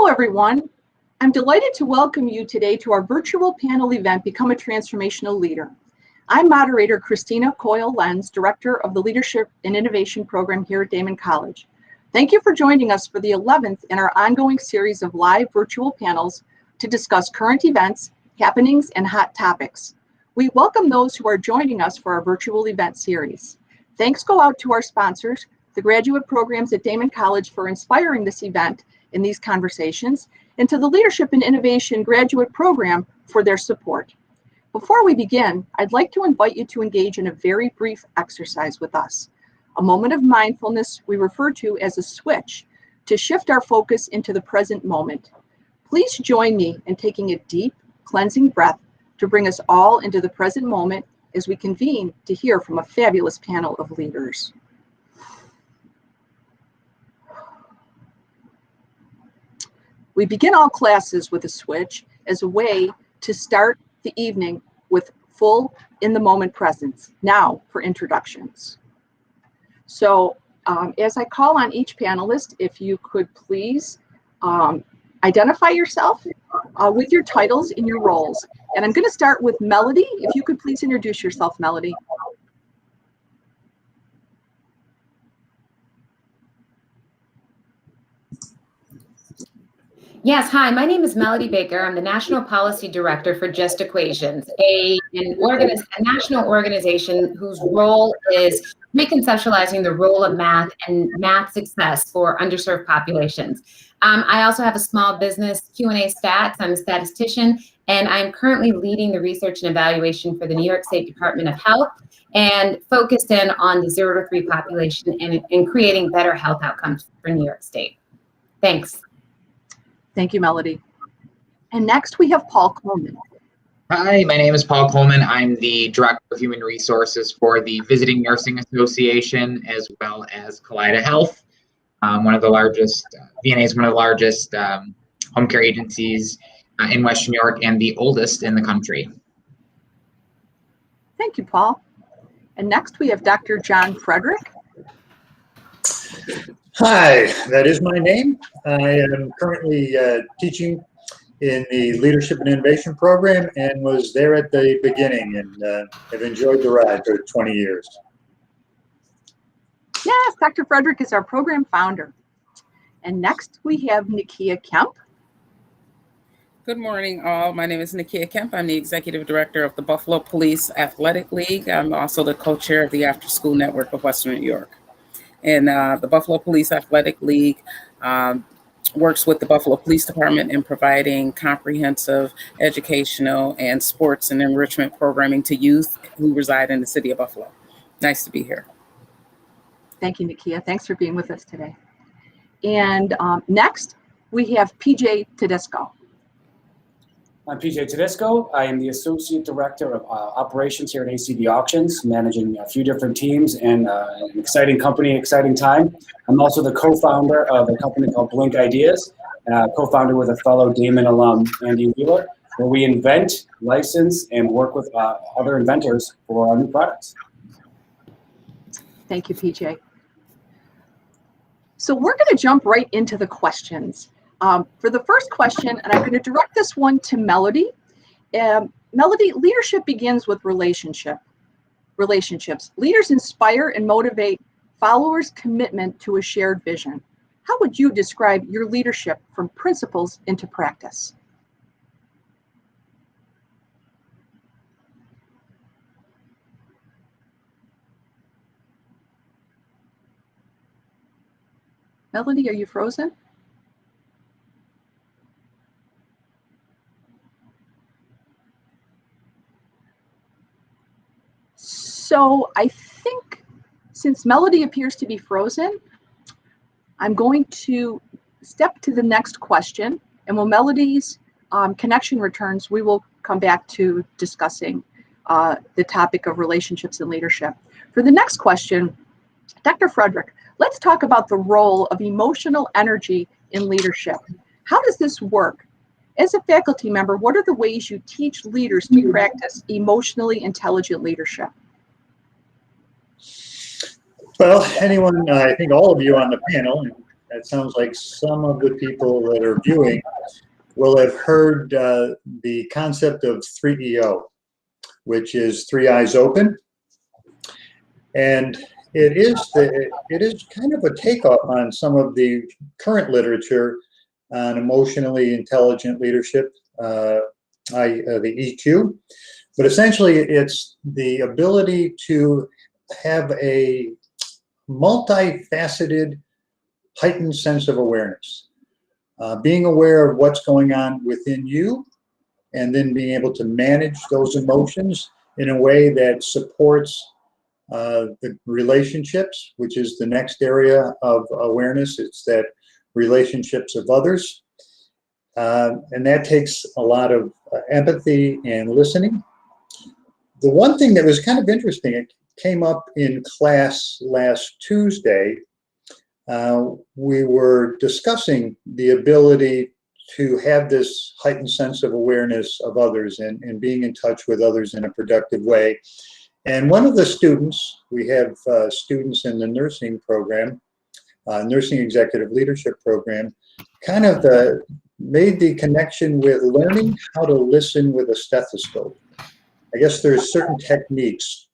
Hello, everyone. I'm delighted to welcome you today to our virtual panel event, Become a Transformational Leader. I'm moderator Christina Coyle-Lenz, Director of the Leadership and Innovation Program here at Daemen College. Thank you for joining us for the 11th in our ongoing series of live virtual panels to discuss current events, happenings, and hot topics. We welcome those who are joining us for our virtual event series. Thanks go out to our sponsors, the graduate programs at Daemen College, for inspiring this event and these conversations, and to the Leadership and Innovation graduate program for their support. Before we begin, I'd like to invite you to engage in a very brief exercise with us. A moment of mindfulness we refer to as a switch to shift our focus into the present moment. Please join me in taking a deep, cleansing breath to bring us all into the present moment as we convene to hear from a fabulous panel of leaders. We begin all classes with a switch as a way to start the evening with full in-the-moment presence. Now for introductions. So as I call on each panelist, if you could please identify yourself with your titles and your roles. And I'm going to start with Melody. If you could please introduce yourself, Melody. Yes, hi, my name is Melody Baker. I'm the National Policy Director for Just Equations, a national organization whose role is reconceptualizing the role of math and math success for underserved populations. I also have a small business, Q&A Stats. I'm a statistician, and I'm currently leading the research and evaluation for the New York State Department of Health and focused in on the 0 to 3 population and creating better health outcomes for New York State. Thanks. Thank you, Melody. And next we have Paul Coleman. Hi, my name is Paul Coleman. I'm the Director of Human Resources for the Visiting Nursing Association, as well as Kaleida Health, one of the largest, VNA is one of the largest home care agencies in Western New York and the oldest in the country. Thank you, Paul. And next we have Dr. John Frederick. Hi, that is my name. I am currently teaching in the Leadership and Innovation Program and was there at the beginning and have enjoyed the ride for 20 years. Yes, Dr. Frederick is our program founder. And next we have Nakia Kemp. Good morning, all. My name is Nakia Kemp. I'm the Executive Director of the Buffalo Police Athletic League. I'm also the co-chair of the After School Network of Western New York. And the Buffalo Police Athletic League works with the Buffalo Police Department in providing comprehensive educational and sports and enrichment programming to youth who reside in the city of Buffalo. Nice to be here. Thank you, Nakia. Thanks for being with us today. And next, we have PJ Tedesco. I'm PJ Tedesco. I am the Associate Director of Operations here at ACB Auctions, managing a few different teams and an exciting company, exciting time. I'm also the co-founder of a company called Blink Ideas, co-founder with a fellow Daemen alum, Andy Wheeler, where we invent, license, and work with other inventors for our new products. Thank you, PJ. So we're going to jump right into the questions. For the first question, and I'm going to direct this one to Melody. Melody, leadership begins with relationships. Leaders inspire and motivate followers' commitment to a shared vision. How would you describe your leadership from principles into practice? Melody, are you frozen? So I think since Melody appears to be frozen, I'm going to step to the next question, and when Melody's connection returns, we will come back to discussing the topic of relationships and leadership. For the next question, Dr. Frederick, let's talk about the role of emotional energy in leadership. How does this work? As a faculty member, what are the ways you teach leaders to practice emotionally intelligent leadership? Well, anyone, I think all of you on the panel, that sounds like some of the people that are viewing will have heard the concept of 3EO, which is 3 eyes open. And it is kind of a takeoff on some of the current literature on emotionally intelligent leadership, the EQ. But essentially, it's the ability to have a multifaceted, heightened sense of awareness. Being aware of what's going on within you, and then being able to manage those emotions in a way that supports the relationships, which is the next area of awareness. It's that relationships of others. And that takes a lot of empathy and listening. The one thing that was kind of interesting, it came up in class last Tuesday. We were discussing the ability to have this heightened sense of awareness of others and being in touch with others in a productive way. And one of the students, we have students in the nursing program, nursing executive leadership program, kind of made the connection with learning how to listen with a stethoscope. I guess there's certain techniques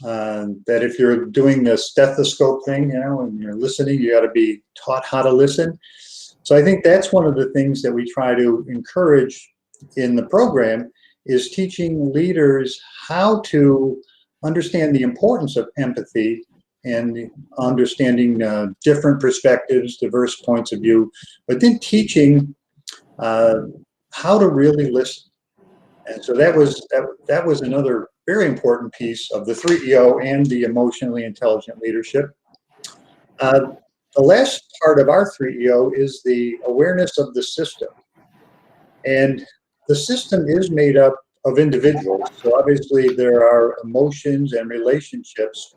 that if you're doing the stethoscope thing, and you're listening, you got to be taught how to listen. So I think that's one of the things that we try to encourage in the program, is teaching leaders how to understand the importance of empathy and understanding different perspectives, diverse points of view, but then teaching how to really listen. And so that was another very important piece of the 3EO and the emotionally intelligent leadership. The last part of our 3EO is the awareness of the system. And the system is made up of individuals. So obviously there are emotions and relationships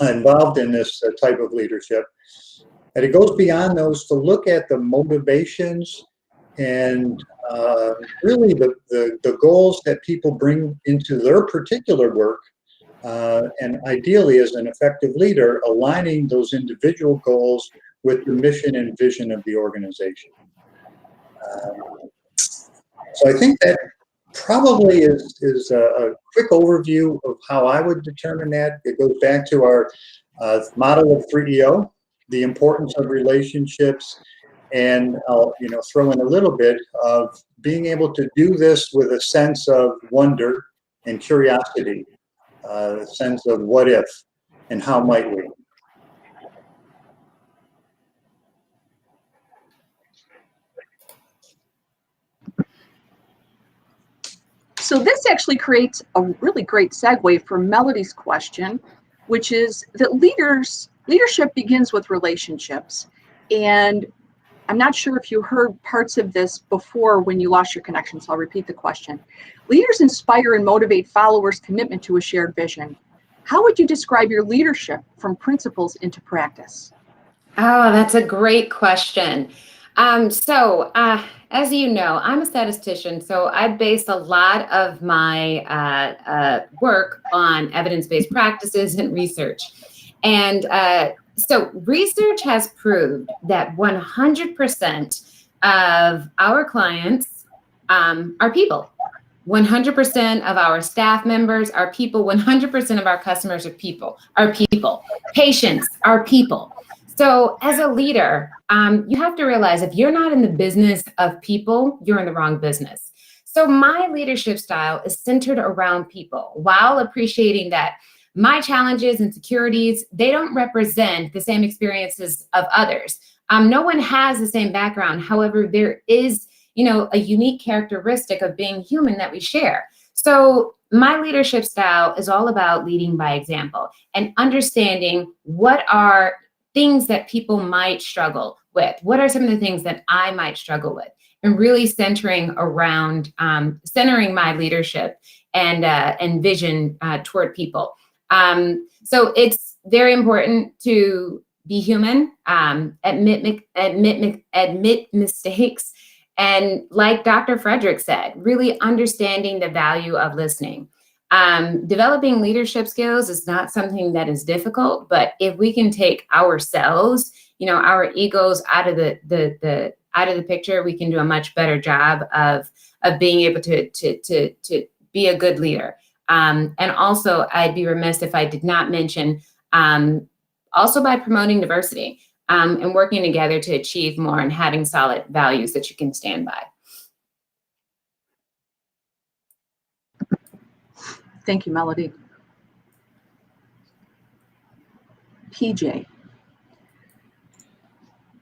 involved in this type of leadership. And it goes beyond those to look at the motivations and really the goals that people bring into their particular work. And ideally, as an effective leader, aligning those individual goals with the mission and vision of the organization. So I think that probably is a quick overview of how I would determine that. It goes back to our model of 3EO, the importance of relationships, and I'll throw in a little bit of being able to do this with a sense of wonder and curiosity, a sense of what if and how might we. So this actually creates a really great segue for Melody's question, which is that leadership begins with relationships. And I'm not sure if you heard parts of this before when you lost your connection, so I'll repeat the question. Leaders inspire and motivate followers' commitment to a shared vision. How would you describe your leadership from principles into practice? Oh, that's a great question. As you know, I'm a statistician, so I base a lot of my work on evidence-based practices and research. And so research has proved that 100% of our clients are people. 100% of our staff members are people. 100% of our customers are people. Patients are people. So as a leader, you have to realize if you're not in the business of people, you're in the wrong business. So my leadership style is centered around people while appreciating that my challenges and insecurities, they don't represent the same experiences of others. No one has the same background. However, there is, a unique characteristic of being human that we share. So my leadership style is all about leading by example and understanding what are things that people might struggle with. What are some of the things that I might struggle with? And really centering around, centering my leadership and vision toward people. So it's very important to be human, admit mistakes, and like Dr. Frederick said, really understanding the value of listening. Developing leadership skills is not something that is difficult, but if we can take ourselves our egos out of the picture, we can do a much better job of being able to be a good leader. And also, I'd be remiss if I did not mention, also by promoting diversity and working together to achieve more and having solid values that you can stand by. Thank you, Melody. PJ.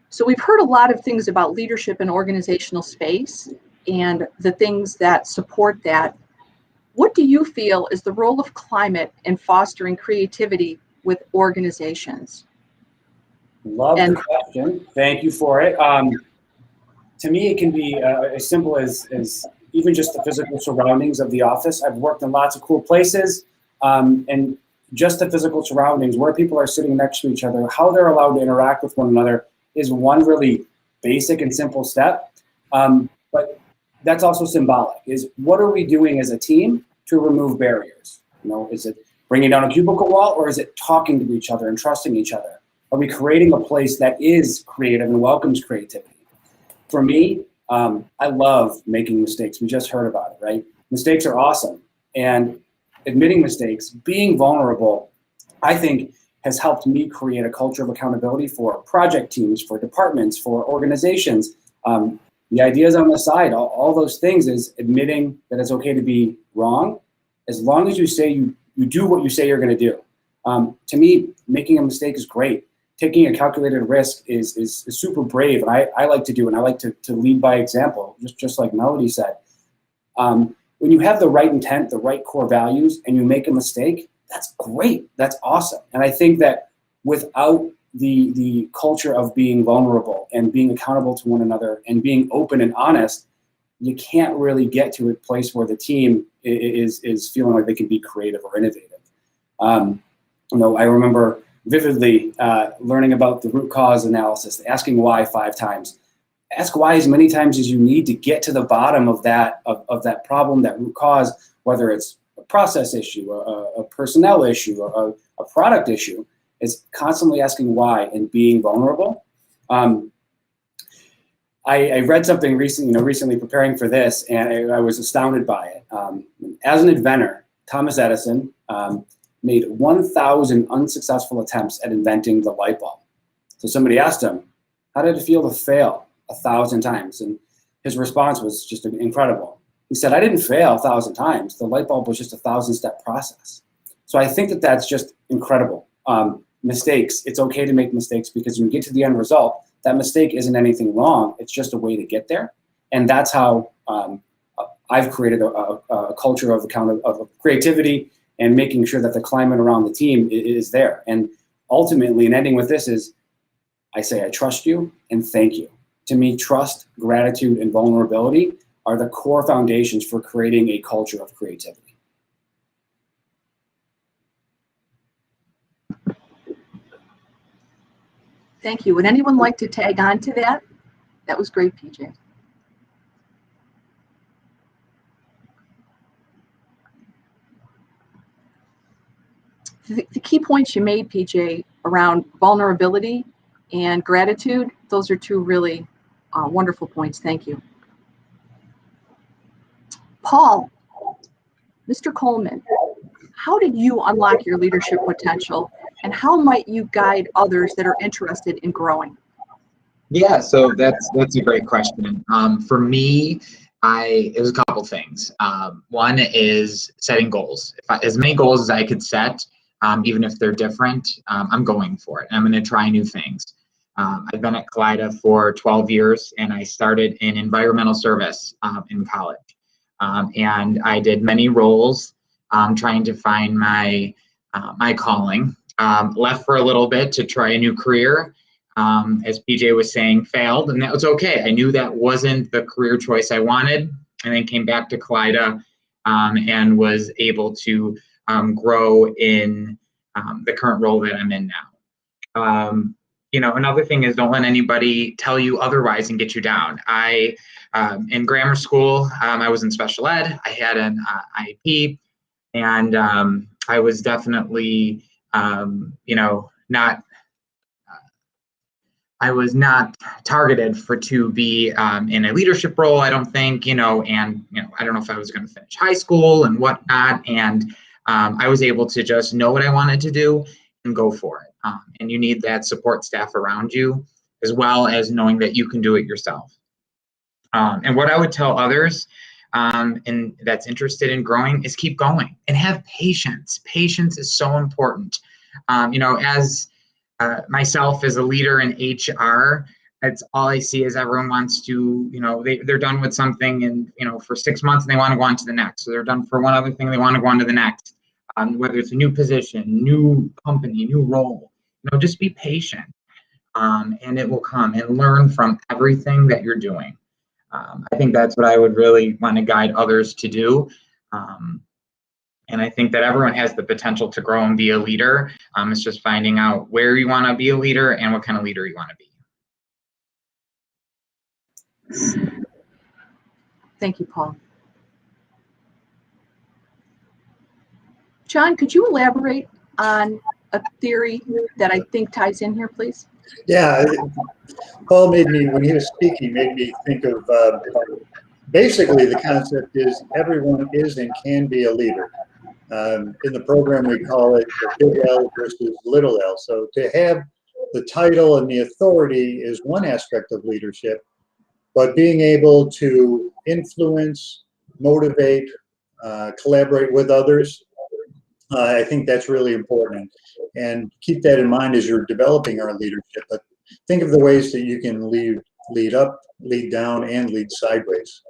So we've heard a lot of things about leadership in organizational space and the things that support that. What do you feel is the role of climate in fostering creativity with organizations? Love the question. Thank you for it. To me, it can be as simple as even just the physical surroundings of the office. I've worked in lots of cool places, and just the physical surroundings, where people are sitting next to each other, how they're allowed to interact with one another is one really basic and simple step. But that's also symbolic, is what are we doing as a team to remove barriers? Is it bringing down a cubicle wall, or is it talking to each other and trusting each other? Are we creating a place that is creative and welcomes creativity? For me, I love making mistakes. We just heard about it, right? Mistakes are awesome. And admitting mistakes, being vulnerable, I think has helped me create a culture of accountability for project teams, for departments, for organizations. The ideas on the side, all those things, is admitting that it's okay to be wrong, as long as you say you do what you say you're going to do. To me, making a mistake is great. Taking a calculated risk is super brave, and I like to do, and I like to lead by example, just like Melody said. When you have the right intent, the right core values, and you make a mistake, that's great. That's awesome. And I think that without the culture of being vulnerable and being accountable to one another and being open and honest, you can't really get to a place where the team is feeling like they can be creative or innovative. I remember vividly learning about the root cause analysis, asking why 5 times. Ask why as many times as you need to get to the bottom of that problem, that root cause, whether it's a process issue, a personnel issue, a product issue. Is constantly asking why and being vulnerable. I read something recently preparing for this, and I was astounded by it. As an inventor, Thomas Edison made 1,000 unsuccessful attempts at inventing the light bulb. So somebody asked him, how did it feel to fail 1,000 times? And his response was just incredible. He said, I didn't fail 1,000 times. The light bulb was just a 1,000-step process. So I think that that's just incredible. Mistakes, it's okay to make mistakes, because when you get to the end result, that mistake isn't anything wrong. It's just a way to get there. And that's how I've created a culture of creativity and making sure that the climate around the team is there. And ultimately, and ending with this, is I say, I trust you and thank you. To me, trust, gratitude, and vulnerability are the core foundations for creating a culture of creativity. Thank you. Would anyone like to tag on to that? That was great, PJ. The key points you made, PJ, around vulnerability and gratitude, those are 2 really wonderful points. Thank you. Paul, Mr. Coleman, how did you unlock your leadership potential, and how might you guide others that are interested in growing? Yeah, so that's a great question. For me, it was a couple things. One is setting goals. As many goals as I could set, even if they're different, I'm going for it. I'm going to try new things. I've been at Kaleida for 12 years, and I started in environmental service in college. And I did many roles, trying to find my calling. Left for a little bit to try a new career. As PJ was saying, failed, and that was okay. I knew that wasn't the career choice I wanted, and then came back to Kaleida and was able to grow in the current role that I'm in now. Another thing is, don't let anybody tell you otherwise and get you down. In grammar school, I was in special ed. I had an IEP, and I was definitely, not I was not targeted to be in a leadership role, I don't think, and I don't know if I was going to finish high school and whatnot. And I was able to just know what I wanted to do and go for it. And you need that support staff around you, as well as knowing that you can do it yourself. And what I would tell others and that's interested in growing is keep going and have patience. Patience is so important. As myself as a leader in HR, that's all I see is everyone wants to, they're done with something and, for 6 months and they want to go on to the next. So they're done for one other thing, they want to go on to the next, whether it's a new position, new company, new role, just be patient and it will come, and learn from everything that you're doing. I think that's what I would really want to guide others to do. And I think that everyone has the potential to grow and be a leader. It's just finding out where you want to be a leader and what kind of leader you want to be. Thank you, Paul. John, could you elaborate on a theory that I think ties in here, please? Yeah, Paul when he was speaking, made me think of basically the concept is everyone is and can be a leader. In the program, we call it the big L versus little L. So to have the title and the authority is one aspect of leadership, but being able to influence, motivate, collaborate with others, I think that's really important. And keep that in mind as you're developing our leadership. But think of the ways that you can lead up, lead down, and lead sideways.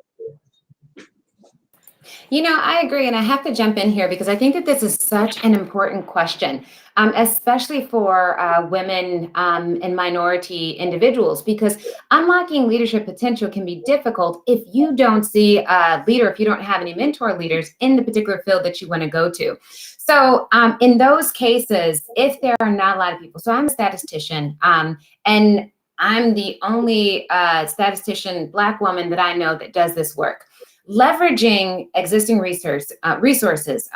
I agree, and I have to jump in here because I think that this is such an important question, especially for women and minority individuals, because unlocking leadership potential can be difficult if you don't see a leader, if you don't have any mentor leaders in the particular field that you want to go to. So in those cases, if there are not a lot of people, so I'm a statistician, and I'm the only statistician, Black woman that I know that does this work. Leveraging existing resources,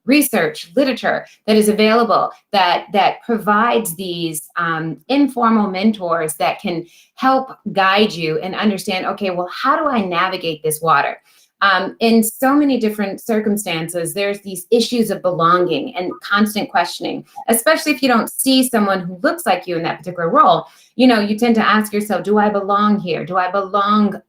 research, literature that is available that provides these informal mentors that can help guide you and understand, okay, well, how do I navigate this water? In so many different circumstances, there's these issues of belonging and constant questioning, especially if you don't see someone who looks like you in that particular role. You tend to ask yourself, do I belong here? Do I belong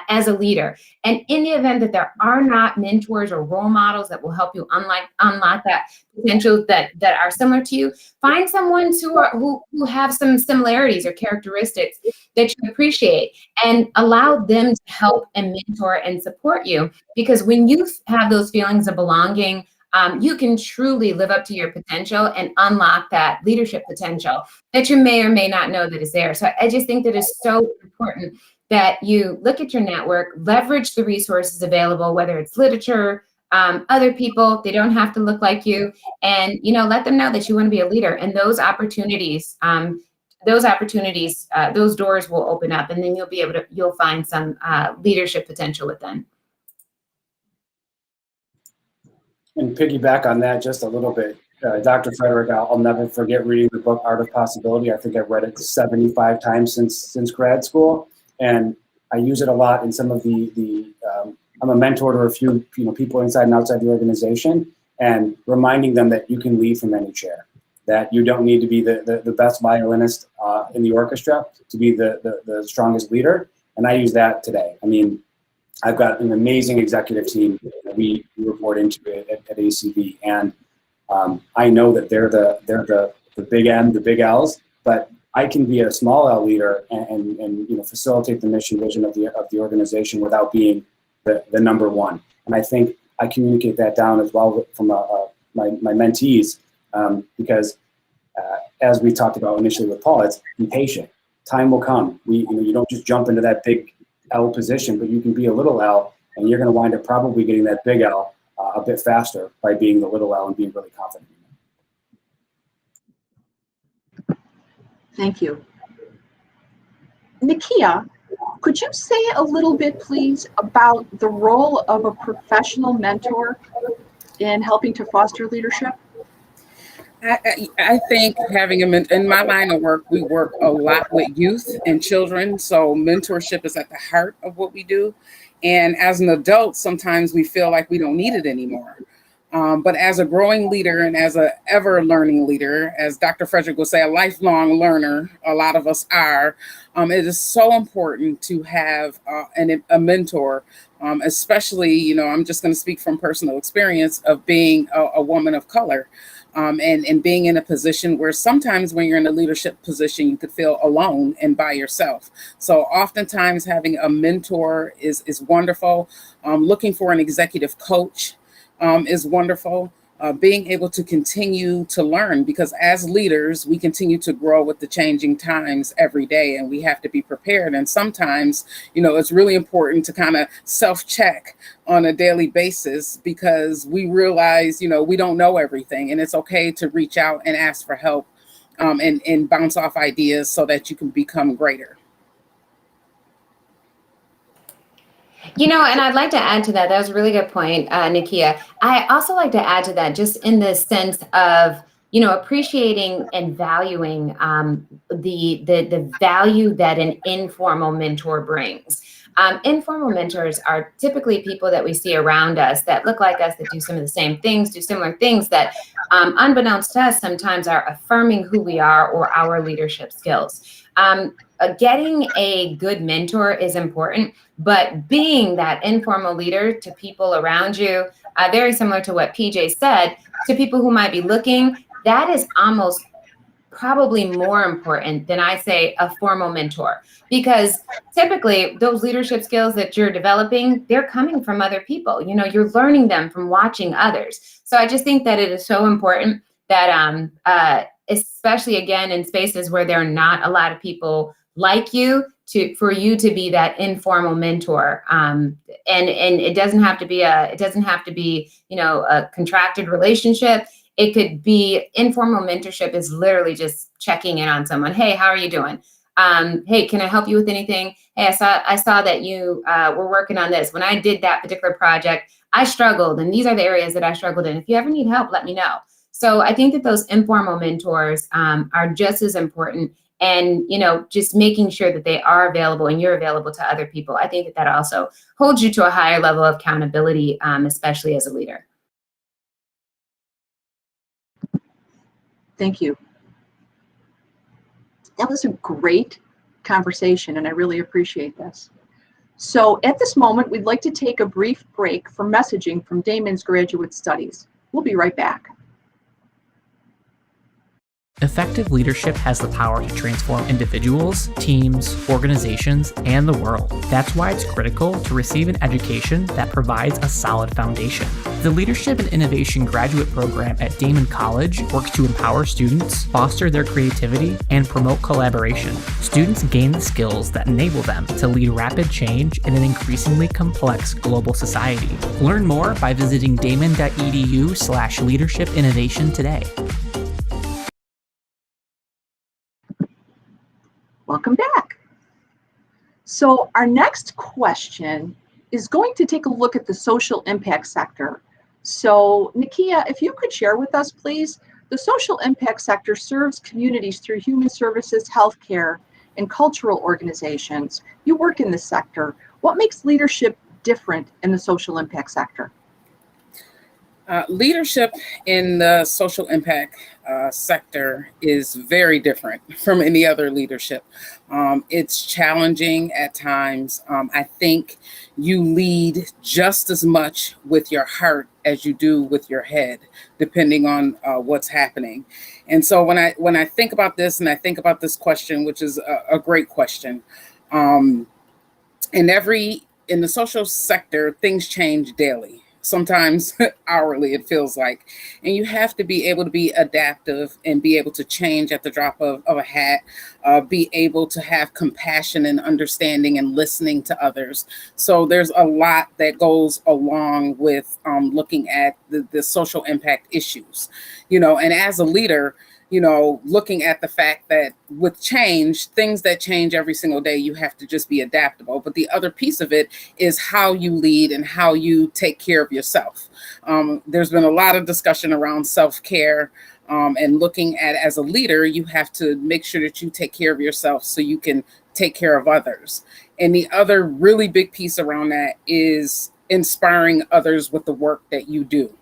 as a leader? And in the event that there are not mentors or role models that will help you unlock that potential that are similar to you, find someone who have some similarities or characteristics that you appreciate and allow them to help and mentor and support you. Because when you have those feelings of belonging, you can truly live up to your potential and unlock that leadership potential that you may or may not know that is there. So I just think that it's so important that you look at your network, leverage the resources available, whether it's literature, other people, they don't have to look like you, and let them know that you want to be a leader. And those opportunities, those doors will open up, and then you'll find some leadership potential with them. And piggyback on that just a little bit, Dr. Frederick, I'll never forget reading the book Art of Possibility. I think I've read it 75 times since grad school. And I use it a lot in some of I'm a mentor to a few people inside and outside the organization, and reminding them that you can lead from any chair, that you don't need to be the best violinist in the orchestra to be the strongest leader. And I use that today. I mean, I've got an amazing executive team that we report into at ACB, and I know that they're the big M, the big L's, but I can be a small L leader and facilitate the mission vision of the organization without being the number one. And I think I communicate that down as well from my mentees, because as we talked about initially with Paul, it's be patient. Time will come. You don't just jump into that big L position, but you can be a little L, and you're going to wind up probably getting that big L a bit faster by being the little L and being really confident. Thank you. Nakia, could you say a little bit, please, about the role of a professional mentor in helping to foster leadership? I think having in my line of work, we work a lot with youth and children. So mentorship is at the heart of what we do. And as an adult, sometimes we feel like we don't need it anymore. But as a growing leader and as a ever learning leader, as Dr. Frederick will say, a lifelong learner, a lot of us are, it is so important to have a mentor, especially, I'm just going to speak from personal experience of being a woman of color. And being in a position where sometimes when you're in a leadership position, you could feel alone and by yourself. So oftentimes having a mentor is wonderful. Looking for an executive coach is wonderful. Being able to continue to learn, because as leaders, we continue to grow with the changing times every day, and we have to be prepared. And sometimes, it's really important to kind of self-check on a daily basis, because we realize, we don't know everything, and it's okay to reach out and ask for help, and bounce off ideas so that you can become greater. And I'd like to add to that. That was a really good point, Nakia. I also like to add to that, just in the sense of, appreciating and valuing the value that an informal mentor brings. Informal mentors are typically people that we see around us that look like us, that do some of the same things, do similar things that, unbeknownst to us, sometimes are affirming who we are or our leadership skills. Getting a good mentor is important, but being that informal leader to people around you, very similar to what PJ said, to people who might be looking, that is almost probably more important than, I say, a formal mentor, because typically those leadership skills that you're developing, they're coming from other people. You're learning them from watching others. So I just think that it is so important that, especially again in spaces where there are not a lot of people like you, for you to be that informal mentor, and it doesn't have to be a contracted relationship. It could be informal mentorship is literally just checking in on someone. Hey, how are you doing? Hey, can I help you with anything? Hey, I saw that you were working on this. When I did that particular project, I struggled, and these are the areas that I struggled in. If you ever need help, let me know. So I think that those informal mentors are just as important. And, just making sure that they are available and you're available to other people. I think that also holds you to a higher level of accountability, especially as a leader. Thank you. That was a great conversation, and I really appreciate this. So at this moment, we'd like to take a brief break for messaging from Daemen's Graduate Studies. We'll be right back. Effective leadership has the power to transform individuals, teams, organizations, and the world. That's why it's critical to receive an education that provides a solid foundation. The Leadership and Innovation graduate program at Daemen College works to empower students, foster their creativity, and promote collaboration. Students gain the skills that enable them to lead rapid change in an increasingly complex global society. Learn more by visiting daemen.edu/leadership innovation today. Welcome back. So our next question is going to take a look at the social impact sector. So Nakia, if you could share with us, please, the social impact sector serves communities through human services, healthcare, and cultural organizations. You work in this sector. What makes leadership different in the social impact sector? Leadership in the social impact sector is very different from any other leadership. It's challenging at times. I think you lead just as much with your heart as you do with your head, depending on what's happening. And so when I think about this, and I think about this question, which is a great question, in the social sector, things change daily. Sometimes hourly, it feels like. And you have to be able to be adaptive and be able to change at the drop of a hat, be able to have compassion and understanding and listening to others. So there's a lot that goes along with looking at the social impact issues, and as a leader, looking at the fact that with change, things that change every single day, you have to just be adaptable. But the other piece of it is how you lead and how you take care of yourself. There's been a lot of discussion around self-care, and looking at, as a leader, you have to make sure that you take care of yourself so you can take care of others. And the other really big piece around that is inspiring others with the work that you do.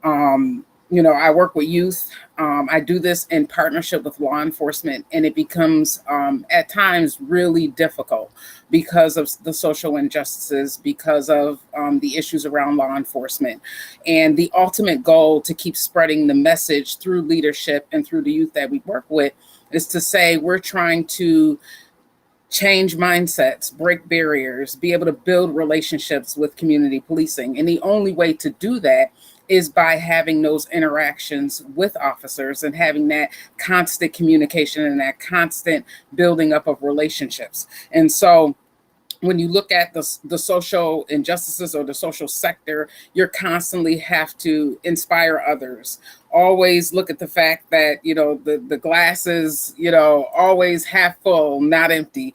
I work with youth. I do this in partnership with law enforcement, and it becomes at times really difficult because of the social injustices, because of the issues around law enforcement. And the ultimate goal to keep spreading the message through leadership and through the youth that we work with is to say we're trying to change mindsets, break barriers, be able to build relationships with community policing. And the only way to do that is by having those interactions with officers and having that constant communication and that constant building up of relationships. And so when you look at the social injustices or the social sector, you constantly have to inspire others. Always look at the fact that, the glass is, always half full, not empty.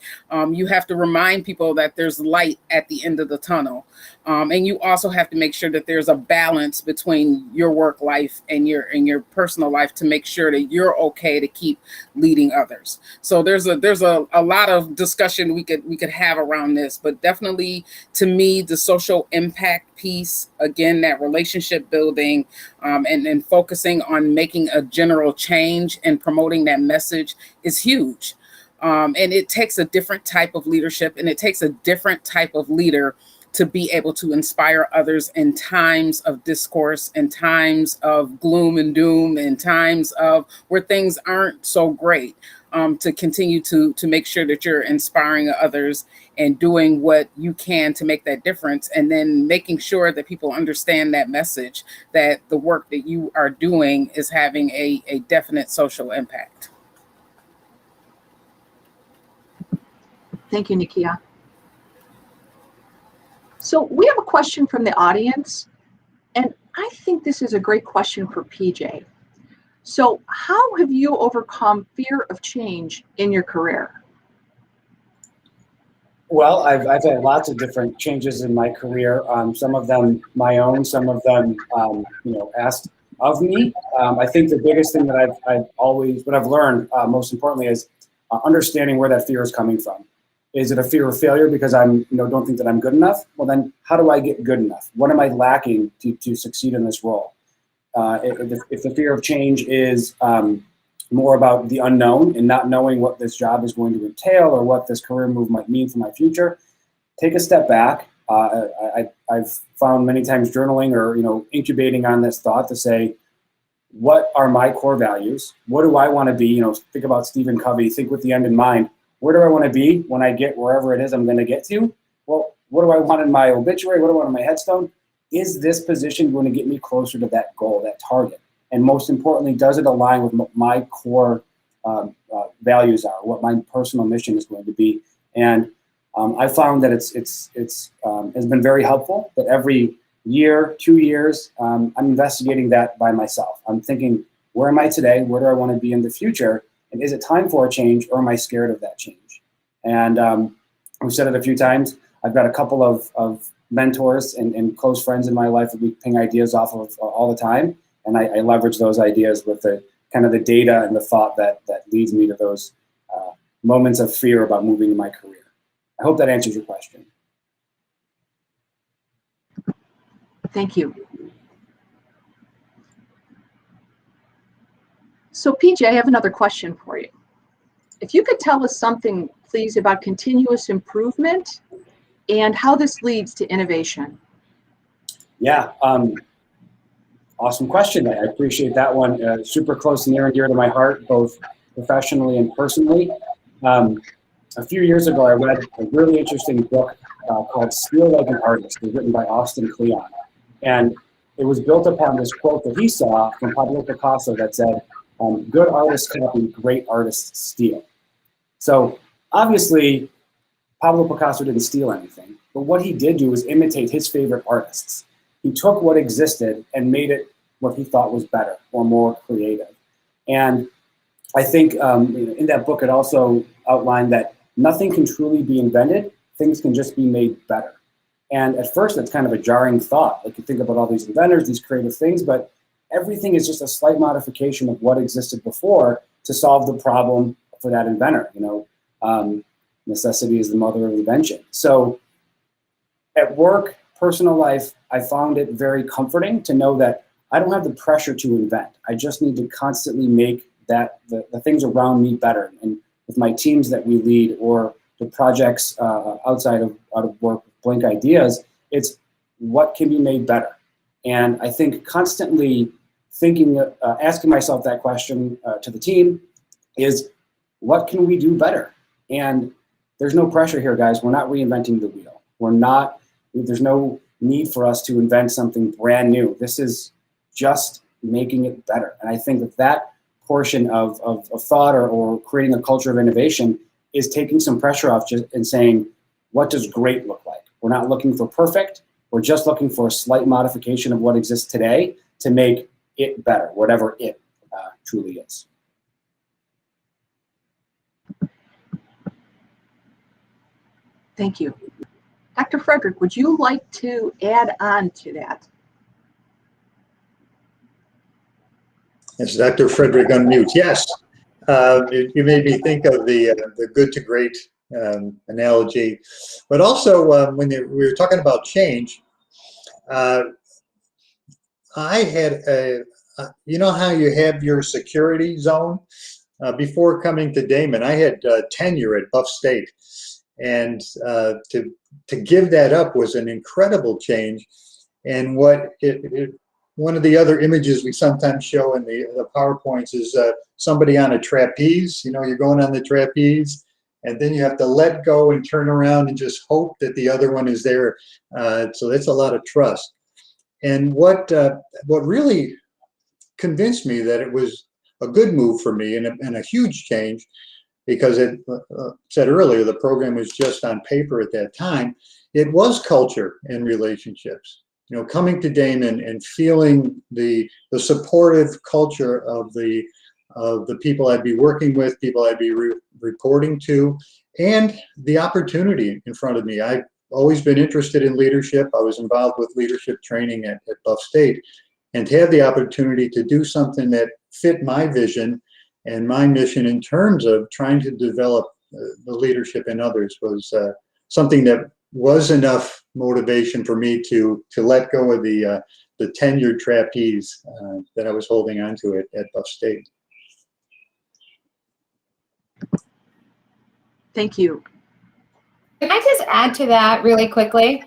You have to remind people that there's light at the end of the tunnel. And you also have to make sure that there's a balance between your work life and your personal life to make sure that you're okay to keep leading others. So there's a lot of discussion we could have around this, but definitely to me, the social impact piece, again, that relationship building, and focusing on making a general change and promoting that message is huge. And it takes a different type of leadership, and it takes a different type of leader to be able to inspire others in times of discourse, in times of gloom and doom, in times of where things aren't so great, to continue to make sure that you're inspiring others and doing what you can to make that difference, and then making sure that people understand that message, that the work that you are doing is having a definite social impact. Thank you, Nikia. So we have a question from the audience, and I think this is a great question for PJ. So how have you overcome fear of change in your career? Well, I've had lots of different changes in my career. Some of them my own, some of them, asked of me. I think the biggest thing that I've learned, most importantly, is understanding where that fear is coming from. Is it a fear of failure because don't think that I'm good enough? Well, then how do I get good enough? What am I lacking to succeed in this role? If the fear of change is more about the unknown and not knowing what this job is going to entail or what this career move might mean for my future, take a step back. I've found many times journaling or incubating on this thought to say, what are my core values? What do I want to be? Think about Stephen Covey. Think with the end in mind. Where do I want to be when I get wherever it is I'm going to get to? Well, what do I want in my obituary? What do I want in my headstone? Is this position going to get me closer to that goal, that target? And most importantly, does it align with what my core values are, what my personal mission is going to be? And I found that it's has been very helpful. That every year, 2 years, I'm investigating that by myself. I'm thinking, where am I today? Where do I want to be in the future? And is it time for a change, or am I scared of that change? And we've said it a few times. I've got a couple of mentors and close friends in my life that we ping ideas off of all the time. And I leverage those ideas with the kind of the data and the thought that leads me to those moments of fear about moving in my career. I hope that answers your question. Thank you. So PJ, I have another question for you. If you could tell us something, please, about continuous improvement and how this leads to innovation. Yeah, awesome question. I appreciate that one. Super close, near and dear to my heart, both professionally and personally. A few years ago, I read a really interesting book called Steal Like an Artist. It was written by Austin Kleon. And it was built upon this quote that he saw from Pablo Picasso that said, good artists copy, great artists steal. So obviously, Pablo Picasso didn't steal anything, but what he did do was imitate his favorite artists. He took what existed and made it what he thought was better or more creative. And I think in that book, it also outlined that nothing can truly be invented. Things can just be made better. And at first, that's kind of a jarring thought. Like you think about all these inventors, these creative things, but everything is just a slight modification of what existed before to solve the problem for that inventor. Necessity is the mother of invention. So at work, personal life, I found it very comforting to know that I don't have the pressure to invent. I just need to constantly make the things around me better. And with my teams that we lead or the projects out of work, Blink Ideas, it's what can be made better. And I think constantly thinking, asking myself that question to the team is, what can we do better? And there's no pressure here, guys. We're not reinventing the wheel. There's no need for us to invent something brand new. This is just making it better. And I think that portion of thought or creating a culture of innovation is taking some pressure off and saying, what does great look like? We're not looking for perfect. We're just looking for a slight modification of what exists today to make it better, whatever it truly is. Thank you. Dr. Frederick, would you like to add on to that? Yes, Dr. Frederick unmute. Yes, you made me think of the good to great analogy, but also when we were talking about change, I had you know how you have your security zone? Before coming to Daemen, I had tenure at Buff State, and to give that up was an incredible change. And one of the other images we sometimes show in the PowerPoints is somebody on a trapeze. You're going on the trapeze, and then you have to let go and turn around and just hope that the other one is there. So that's a lot of trust. And what really convinced me that it was a good move for me and a huge change, because it said earlier, the program was just on paper at that time. It was culture and relationships. Coming to Daemen and feeling the supportive culture of the people I'd be working with, people I'd be reporting to, and the opportunity in front of me. I've always been interested in leadership. I was involved with leadership training at Buff State, and to have the opportunity to do something that fit my vision and my mission in terms of trying to develop the leadership in others was something that was enough motivation for me to let go of the tenured trapeze that I was holding on to at Buff State. Thank you. Can I just add to that really quickly?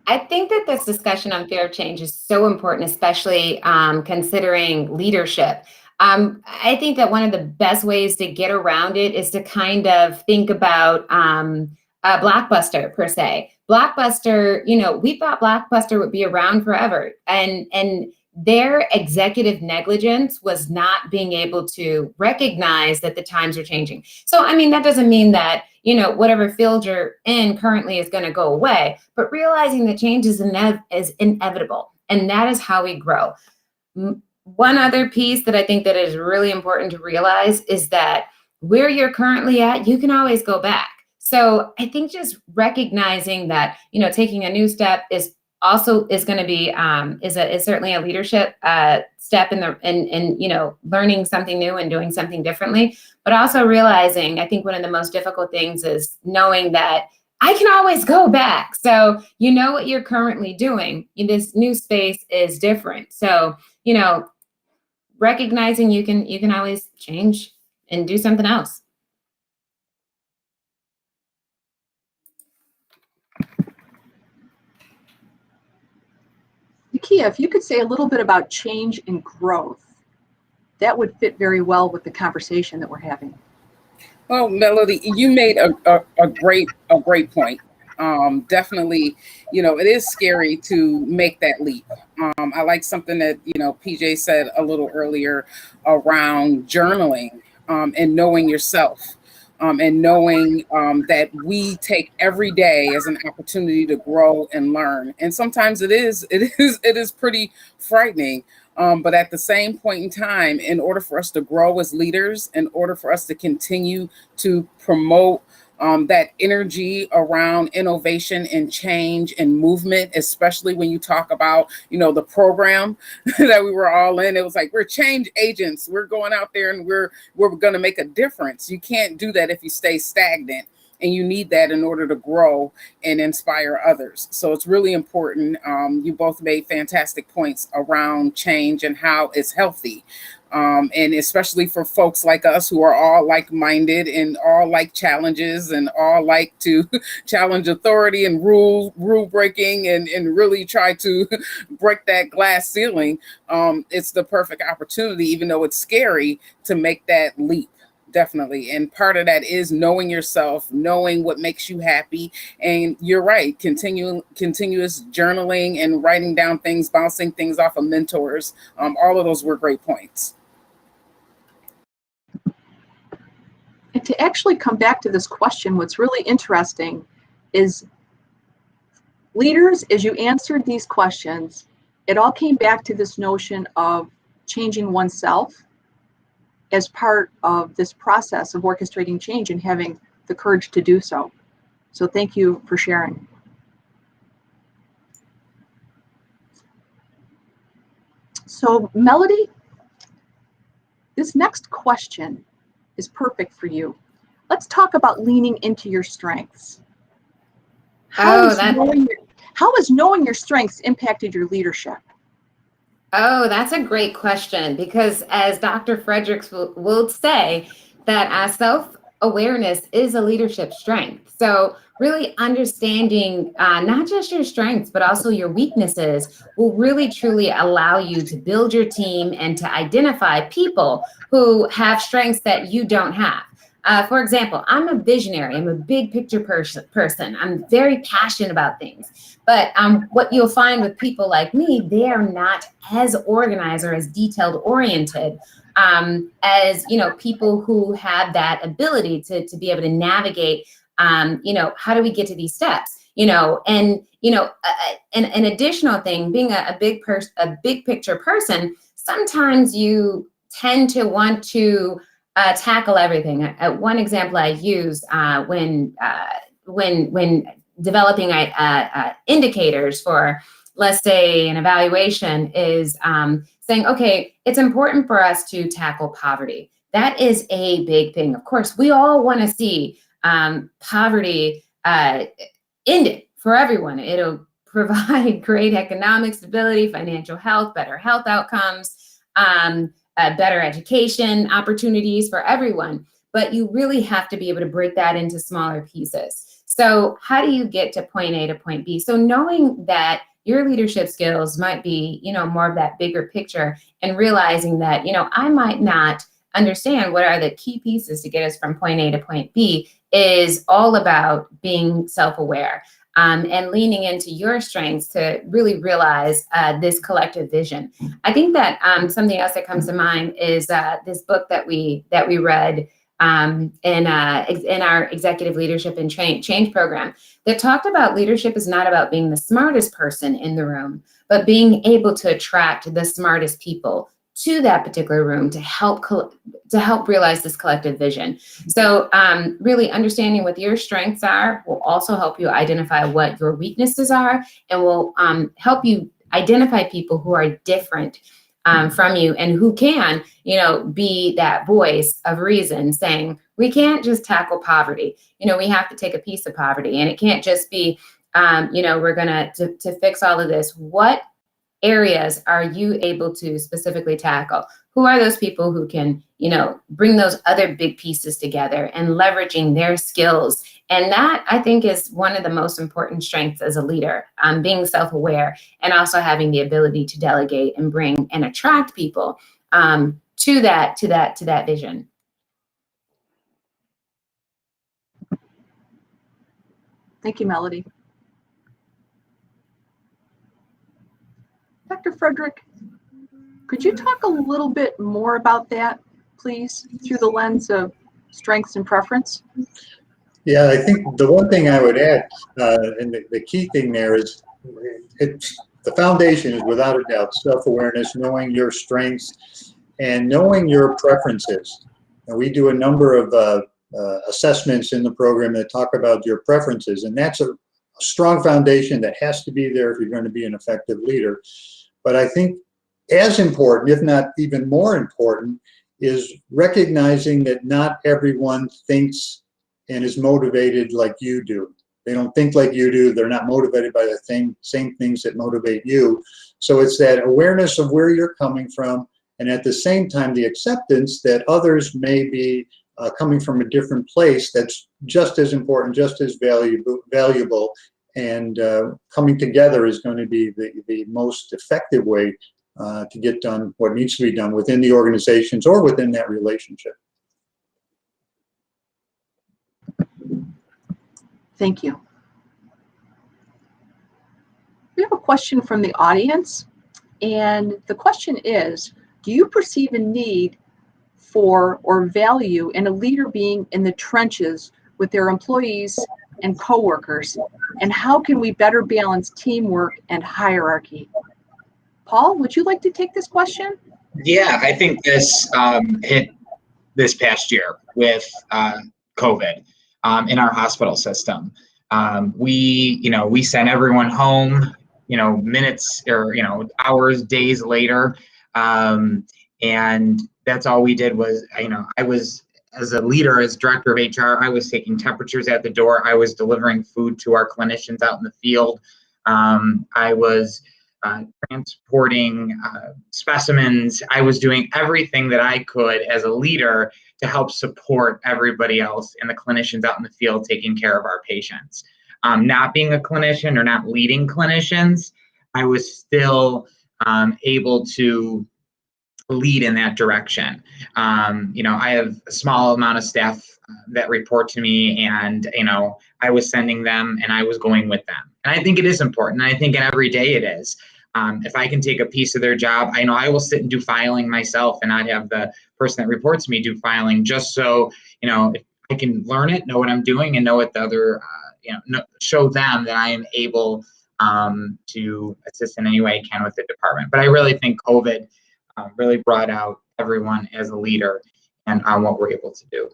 I think that this discussion on fear of change is so important, especially considering leadership. I think that one of the best ways to get around it is to kind of think about Blockbuster per se. Blockbuster, we thought Blockbuster would be around forever, and their executive negligence was not being able to recognize that the times are changing. So, that doesn't mean that, whatever field you're in currently is going to go away, but realizing that change is inevitable, and that is how we grow. One other piece that I think that is really important to realize is that where you're currently at, you can always go back. So I think just recognizing that, taking a new step is going to be is certainly a leadership step in learning something new and doing something differently, but also realizing, I think one of the most difficult things is knowing that I can always go back. So what you're currently doing in this new space is different. So recognizing you can always change and do something else. Nakia, if you could say a little bit about change and growth, that would fit very well with the conversation that we're having. Well, Melody, you made a great point. Definitely, it is scary to make that leap. I like something that, PJ said a little earlier around journaling and knowing yourself. And knowing that we take every day as an opportunity to grow and learn, and sometimes it is pretty frightening. But at the same point in time, in order for us to grow as leaders, in order for us to continue to promote that energy around innovation and change and movement, especially when you talk about, the program that we were all in. It was like, we're change agents. We're going out there and we're going to make a difference. You can't do that if you stay stagnant. And you need that in order to grow and inspire others. So it's really important. You both made fantastic points around change and how it's healthy. And especially for folks like us who are all like-minded and all like challenges and all like to challenge authority and rule breaking and really try to break that glass ceiling. It's the perfect opportunity, even though it's scary, to make that leap. Definitely. And part of that is knowing yourself, knowing what makes you happy. And you're right, continuous journaling and writing down things, bouncing things off of mentors. All of those were great points. And to actually come back to this question, what's really interesting is leaders, as you answered these questions, it all came back to this notion of changing oneself as part of this process of orchestrating change and having the courage to do so. So thank you for sharing. So Melody, this next question is perfect for you. Let's talk about leaning into your strengths. How has knowing your strengths impacted your leadership? Oh, that's a great question, because as Dr. Fredericks will say, that self-awareness is a leadership strength. So really understanding not just your strengths, but also your weaknesses will really truly allow you to build your team and to identify people who have strengths that you don't have. For example, I'm a visionary. I'm a big picture person. I'm very passionate about things. But what you'll find with people like me, they are not as organized or as detailed oriented as people who have that ability to be able to navigate. How do we get to these steps? An additional thing, being a big picture person, sometimes you tend to want to tackle everything. One example I use when developing indicators for, let's say, an evaluation is saying, okay, it's important for us to tackle poverty. That is a big thing. Of course, we all want to see poverty ended for everyone. It'll provide great economic stability, financial health, better health outcomes, better education opportunities for everyone. But you really have to be able to break that into smaller pieces. So how do you get to point A to point B? So knowing that your leadership skills might be, more of that bigger picture, and realizing that, I might not understand what are the key pieces to get us from point A to point B is all about being self-aware. And leaning into your strengths to really realize this collective vision. I think that something else that comes to mind is this book that we read in our executive leadership and change program that talked about leadership is not about being the smartest person in the room, but being able to attract the smartest people to that particular room to help realize this collective vision. So really understanding what your strengths are will also help you identify what your weaknesses are, and will help you identify people who are different from you and who can, be that voice of reason saying, we can't just tackle poverty. We have to take a piece of poverty, and it can't just be, we're going to fix all of this. What areas are you able to specifically tackle? Who are those people who can, bring those other big pieces together and leveraging their skills? And that, I think, is one of the most important strengths as a leader, being self-aware and also having the ability to delegate and bring and attract people to that vision. Thank you, Melody. Dr. Frederick, could you talk a little bit more about that, please, through the lens of strengths and preference? Yeah, I think the one thing I would add, and the key thing there is, it's the foundation is without a doubt self-awareness, knowing your strengths and knowing your preferences. And we do a number of assessments in the program that talk about your preferences, and that's a strong foundation that has to be there if you're going to be an effective leader. But I think as important, if not even more important, is recognizing that not everyone thinks and is motivated like you do. They don't think like you do. They're not motivated by the same things that motivate you. So it's that awareness of where you're coming from, and at the same time, the acceptance that others may be coming from a different place that's just as important, just as valuable, and coming together is going to be the most effective way to get done what needs to be done within the organizations or within that relationship. Thank you. We have a question from the audience, and the question is, do you perceive a need for or value in a leader being in the trenches with their employees and coworkers, and how can we better balance teamwork and hierarchy? Paul, would you like to take this question? Yeah, I think this hit this past year with COVID in our hospital system. We sent everyone home, minutes or, hours, days later. And that's all we did was, I was, as a leader, as director of HR, I was taking temperatures at the door. I was delivering food to our clinicians out in the field. I was transporting specimens. I was doing everything that I could as a leader to help support everybody else and the clinicians out in the field taking care of our patients. Not being a clinician or not leading clinicians, I was still able to lead in that direction. I have a small amount of staff that report to me, and I was sending them and I was going with them. And I think it is important. I think every day it is. If I can take a piece of their job, I know I will sit and do filing myself and not have the person that reports to me do filing, just so if I can learn it, know what I'm doing, and know what the other show them that I am able to assist in any way I can with the department. But I really think COVID really brought out everyone as a leader and on what we're able to do.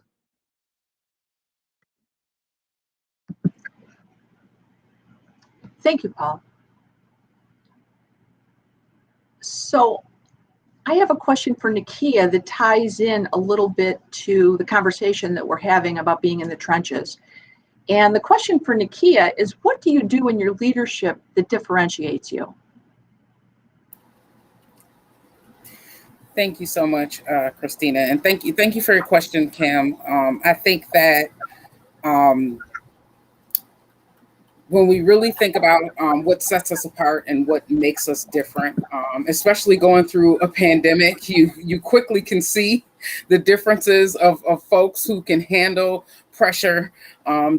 Thank you, Paul. So I have a question for Nakia that ties in a little bit to the conversation that we're having about being in the trenches. And the question for Nakia is, what do you do in your leadership that differentiates you? Thank you so much, Christina, and thank you for your question, Cam. I think that when we really think about what sets us apart and what makes us different, especially going through a pandemic, you quickly can see the differences of folks who can handle pressure,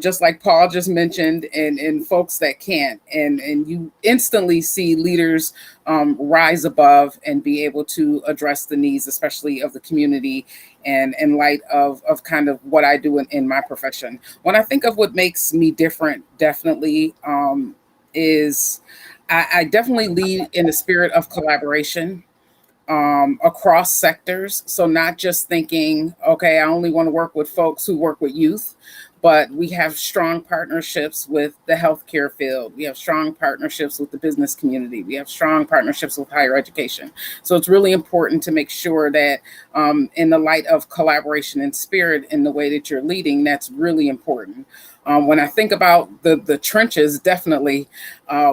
just like Paul just mentioned, and folks that can't. And you instantly see leaders rise above and be able to address the needs, especially of the community, and in light of kind of what I do in my profession. When I think of what makes me different, definitely is I definitely lead in the spirit of collaboration across sectors. So not just thinking, okay, I only want to work with folks who work with youth, but we have strong partnerships with the healthcare field. We have strong partnerships with the business community. We have strong partnerships with higher education. So it's really important to make sure that in the light of collaboration and spirit in the way that you're leading, that's really important. When I think about the trenches, definitely,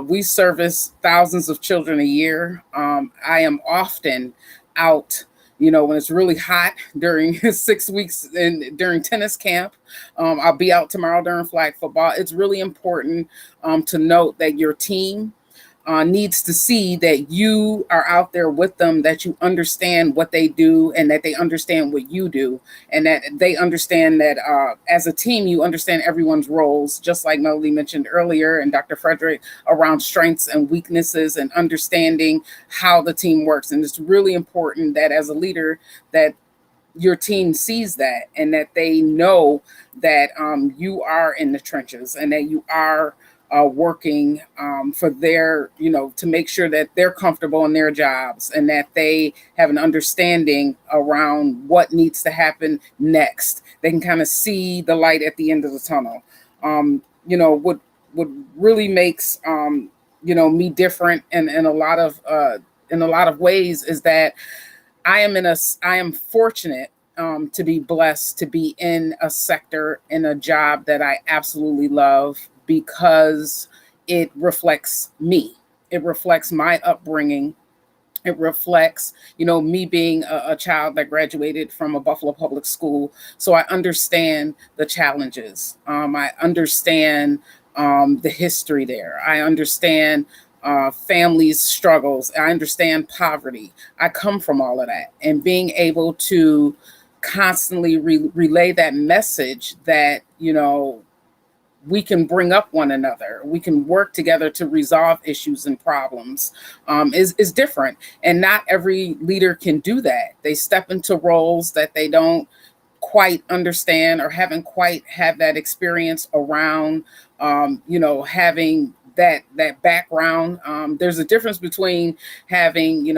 we service thousands of children a year. I am often out, when it's really hot during 6 weeks and during tennis camp. I'll be out tomorrow during flag football. It's really important to note that your team needs to see that you are out there with them, that you understand what they do and that they understand what you do, and that they understand that as a team, you understand everyone's roles, just like Melody mentioned earlier and Dr. Frederick, around strengths and weaknesses and understanding how the team works. And it's really important that as a leader that your team sees that and that they know that you are in the trenches and that you are working for their, to make sure that they're comfortable in their jobs and that they have an understanding around what needs to happen next. They can kind of see the light at the end of the tunnel. What really makes me different in a lot of ways is that I am fortunate to be blessed to be in a sector, in a job that I absolutely love, because it reflects me. It reflects my upbringing. It reflects, me being a child that graduated from a Buffalo public school. So I understand the challenges. I understand the history there. I understand families' struggles. I understand poverty. I come from all of that. And being able to constantly relay that message that, we can bring up one another. We can work together to resolve issues and problems is different. And not every leader can do that. They step into roles that they don't quite understand or haven't quite had that experience around, having that background. There's a difference between having,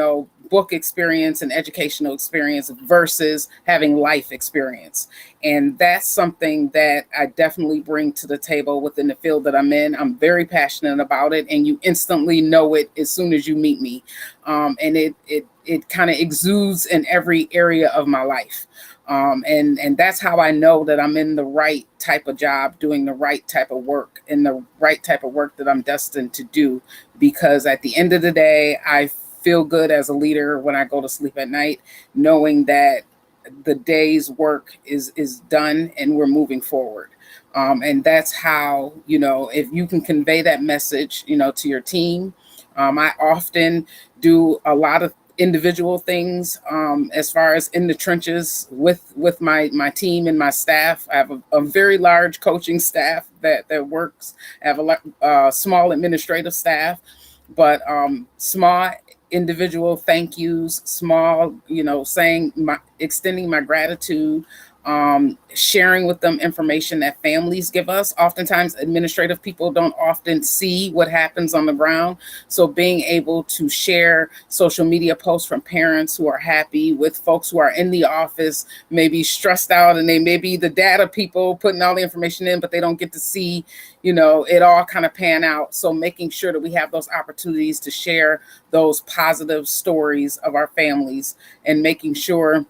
book experience and educational experience versus having life experience. And that's something that I definitely bring to the table within the field that I'm in. I'm very passionate about it, and you instantly know it as soon as you meet me. And it kind of exudes in every area of my life. And that's how I know that I'm in the right type of job, doing the right type of work, and the right type of work that I'm destined to do. Because at the end of the day, I feel good as a leader when I go to sleep at night, knowing that the day's work is done and we're moving forward. And that's how, if you can convey that message, to your team. I often do a lot of individual things as far as in the trenches with my team and my staff. I have a very large coaching staff that works. I have a small administrative staff, but small individual thank yous, small, extending my gratitude, sharing with them information that families give us. Oftentimes, administrative people don't often see what happens on the ground. So being able to share social media posts from parents who are happy with folks who are in the office, maybe stressed out, and they may be the data people putting all the information in, but they don't get to see, it all kind of pan out. So making sure that we have those opportunities to share those positive stories of our families, and making sure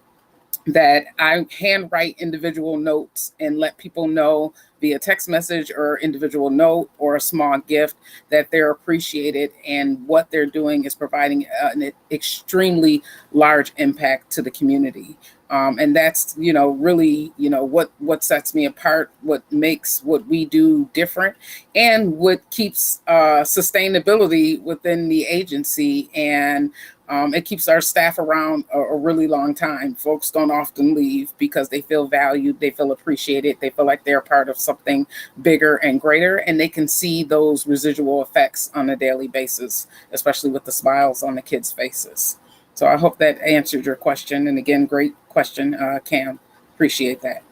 that I handwrite individual notes and let people know via text message or individual note or a small gift that they're appreciated, and what they're doing is providing an extremely large impact to the community. And that's, really, what sets me apart, what makes what we do different, and what keeps sustainability within the agency. And it keeps our staff around a really long time. Folks don't often leave because they feel valued, they feel appreciated, they feel like they're part of something bigger and greater, and they can see those residual effects on a daily basis, especially with the smiles on the kids' faces. So I hope that answered your question. And again, great question, Cam. Appreciate that.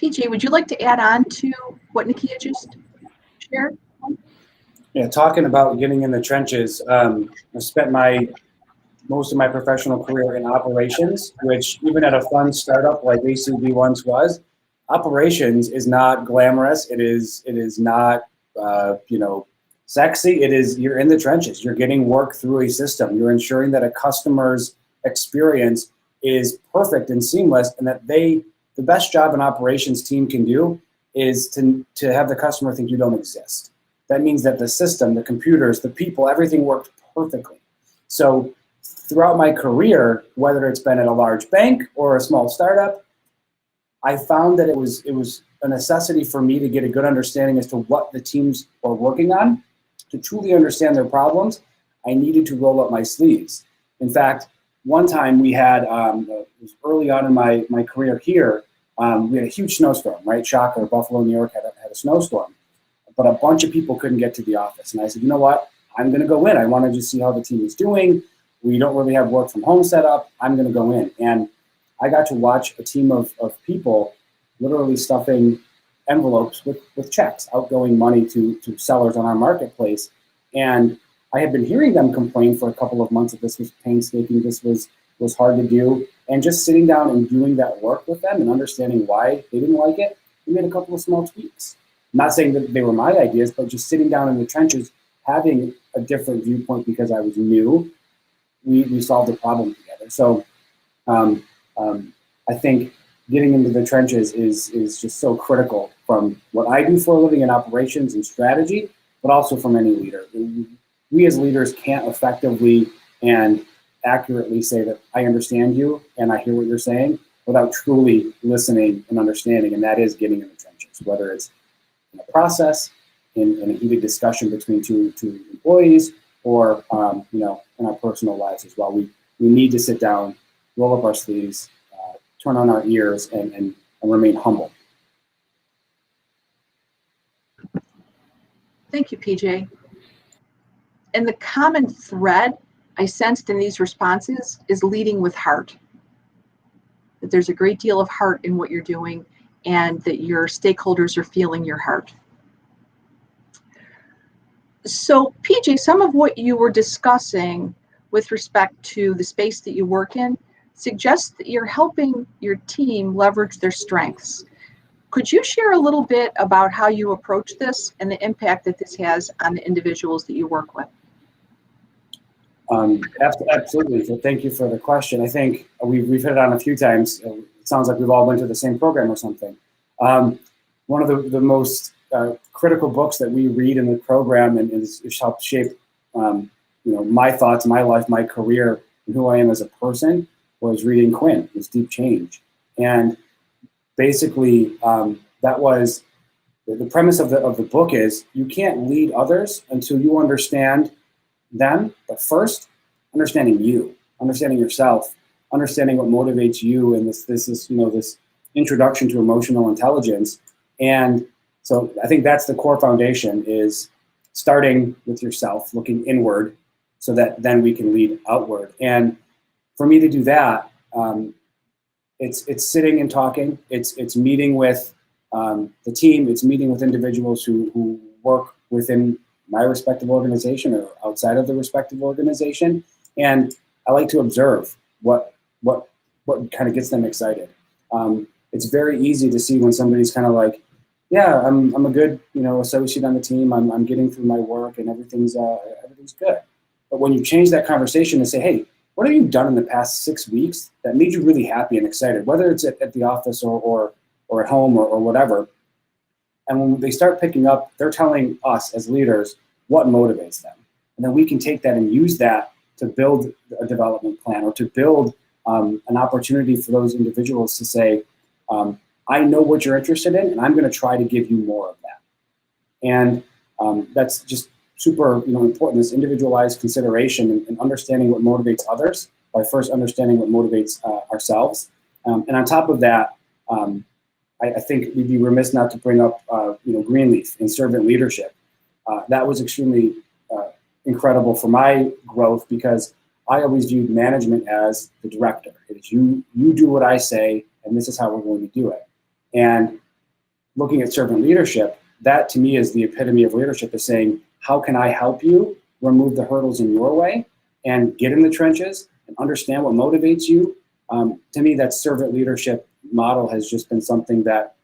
PJ, would you like to add on to what Nakia just shared? Yeah, talking about getting in the trenches, I spent most of my professional career in operations, which even at a fun startup like ACB once was, operations is not glamorous. It is not, sexy. It is, you're in the trenches. You're getting work through a system. You're ensuring that a customer's experience is perfect and seamless, and that the best job an operations team can do is to have the customer think you don't exist. That means that the system, the computers, the people, everything worked perfectly. So throughout my career, whether it's been at a large bank or a small startup, I found that it was a necessity for me to get a good understanding as to what the teams are working on. To truly understand their problems, I needed to roll up my sleeves. In fact, one time we had, it was early on in my career here, we had a huge snowstorm, right? Shocker, Buffalo, New York had a snowstorm. But a bunch of people couldn't get to the office. And I said, you know what? I'm going to go in. I want to just see how the team is doing. We don't really have work from home set up. I'm going to go in. And I got to watch a team of people literally stuffing envelopes with checks, outgoing money to sellers on our marketplace. And I had been hearing them complain for a couple of months that this was painstaking, this was hard to do. And just sitting down and doing that work with them and understanding why they didn't like it, we made a couple of small tweaks. I'm not saying that they were my ideas, but just sitting down in the trenches, having a different viewpoint because I was new, we solved the problem together. So I think getting into the trenches is just so critical from what I do for a living in operations and strategy, but also from any leader. We as leaders can't effectively and accurately say that I understand you and I hear what you're saying without truly listening and understanding, and that is getting in the trenches, whether it's in a process, in a heated discussion between two employees, or in our personal lives as well. We need to sit down, roll up our sleeves, turn on our ears, and remain humble. Thank you, PJ. And the common thread I sensed in these responses is leading with heart. That there's a great deal of heart in what you're doing and that your stakeholders are feeling your heart. So PJ, some of what you were discussing with respect to the space that you work in suggests that you're helping your team leverage their strengths. Could you share a little bit about how you approach this and the impact that this has on the individuals that you work with? Absolutely. So thank you for the question. I think we've hit it on a few times. It sounds like we've all went to the same program or something. One of the most critical books that we read in the program and has helped shape my thoughts, my life, my career, and who I am as a person was reading Quinn, It's Deep Change. And basically that was the premise of the book is you can't lead others until you understand them, but first understanding you, understanding yourself, understanding what motivates you, and this introduction to emotional intelligence. And so I think that's the core foundation, is starting with yourself, looking inward, so that then we can lead outward. And for me to do that, it's sitting and talking. It's meeting with the team. It's meeting with individuals who work within my respective organization or outside of the respective organization. And I like to observe what kind of gets them excited. It's very easy to see when somebody's kind of like, yeah, I'm a good associate on the team. I'm getting through my work and everything's good. But when you change that conversation and say, hey, what have you done in the past 6 weeks that made you really happy and excited, whether it's at the office or at home or whatever. And when they start picking up, they're telling us as leaders what motivates them. And then we can take that and use that to build a development plan or to build an opportunity for those individuals to say, I know what you're interested in, and I'm going to try to give you more of that. And that's just super important, this individualized consideration and understanding what motivates others by first understanding what motivates ourselves. And on top of that, I think we'd be remiss not to bring up Greenleaf and servant leadership. That was extremely incredible for my growth, because I always viewed management as the director. It's you do what I say, and this is how we're going to do it. And looking at servant leadership, that to me is the epitome of leadership, is saying, how can I help you remove the hurdles in your way and get in the trenches and understand what motivates you? To me, that servant leadership model has just been something that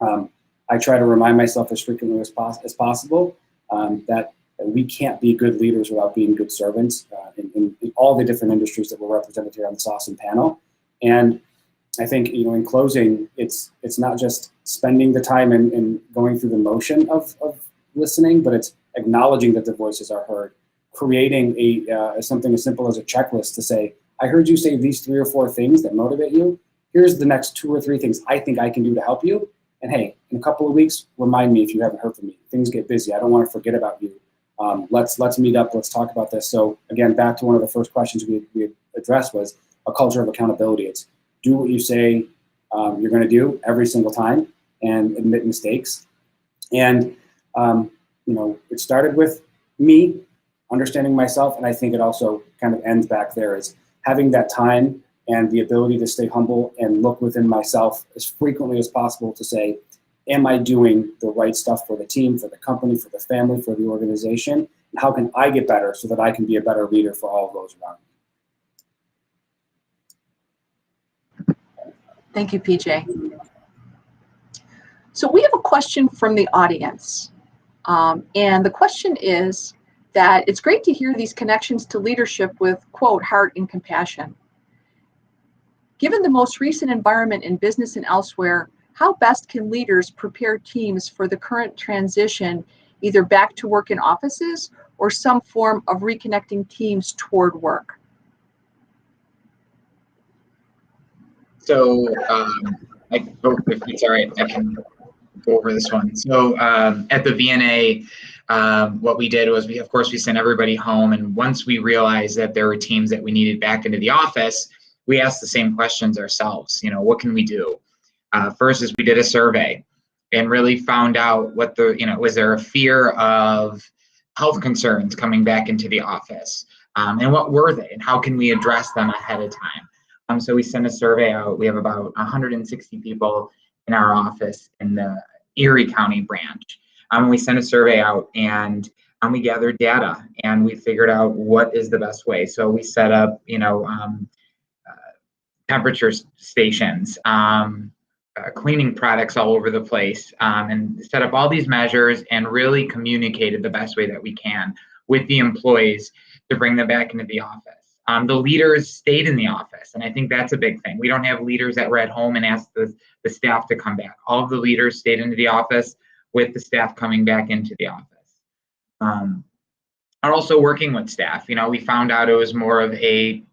I try to remind myself as frequently as possible, that we can't be good leaders without being good servants in all the different industries that were represented here on this awesome panel. And I think, in closing, it's not just spending the time and going through the motion of listening, but it's acknowledging that the voices are heard, creating something as simple as a checklist to say, I heard you say these 3 or 4 things that motivate you. Here's the next 2 or 3 things I think I can do to help you. And hey, in a couple of weeks, remind me if you haven't heard from me. Things get busy. I don't want to forget about you. Let's meet up. Let's talk about this. So again, back to one of the first questions we addressed was a culture of accountability. It's do what you say you're going to do every single time and admit mistakes. And it started with me understanding myself, and I think it also kind of ends back there, is having that time and the ability to stay humble and look within myself as frequently as possible to say, am I doing the right stuff for the team, for the company, for the family, for the organization? And how can I get better so that I can be a better leader for all of those around me? Thank you, PJ. So we have a question from the audience. And the question is that it's great to hear these connections to leadership with, quote, heart and compassion. Given the most recent environment in business and elsewhere, how best can leaders prepare teams for the current transition, either back to work in offices or some form of reconnecting teams toward work? So, if it's all right, I can go over this one. So at the VNA, what we did was of course we sent everybody home, and once we realized that there were teams that we needed back into the office, we asked the same questions ourselves. What can we do? First is we did a survey and really found out what was there a fear of health concerns coming back into the office, and what were they, and how can we address them ahead of time? So we sent a survey out. We have about 160 people in our office in the Erie County branch. We sent a survey out, and we gathered data, and we figured out what is the best way. So we set up, temperature stations, cleaning products all over the place, and set up all these measures and really communicated the best way that we can with the employees to bring them back into the office. The leaders stayed in the office, and I think that's a big thing. We don't have leaders that were at home and asked the staff to come back. All of the leaders stayed into the office with the staff coming back into the office. Are also working with staff. We found out it was more of a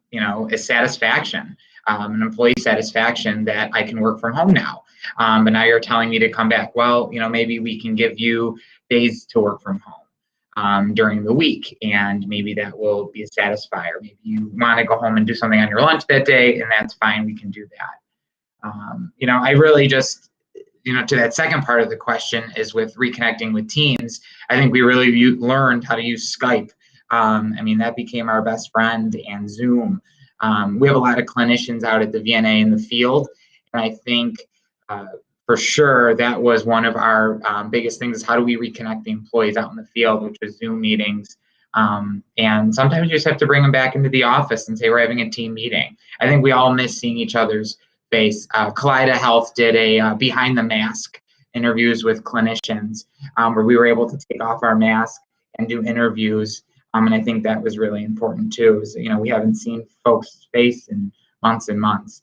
satisfaction, an employee satisfaction that I can work from home now. But now you're telling me to come back. Well, maybe we can give you days to work from home during the week, and maybe that will be a satisfier. Maybe you want to go home and do something on your lunch that day, and that's fine. We can do that. I really just, to that second part of the question is with reconnecting with teams. I think we really learned how to use Skype. That became our best friend, and Zoom. We have a lot of clinicians out at the VNA in the field, and I think for sure that was one of our biggest things is how do we reconnect the employees out in the field, which was Zoom meetings. And sometimes you just have to bring them back into the office and say, we're having a team meeting. I think we all miss seeing each other's face. Kaleida Health did a behind the mask interviews with clinicians where we were able to take off our mask and do interviews. And I think that was really important too, is, we haven't seen folks' face in months and months.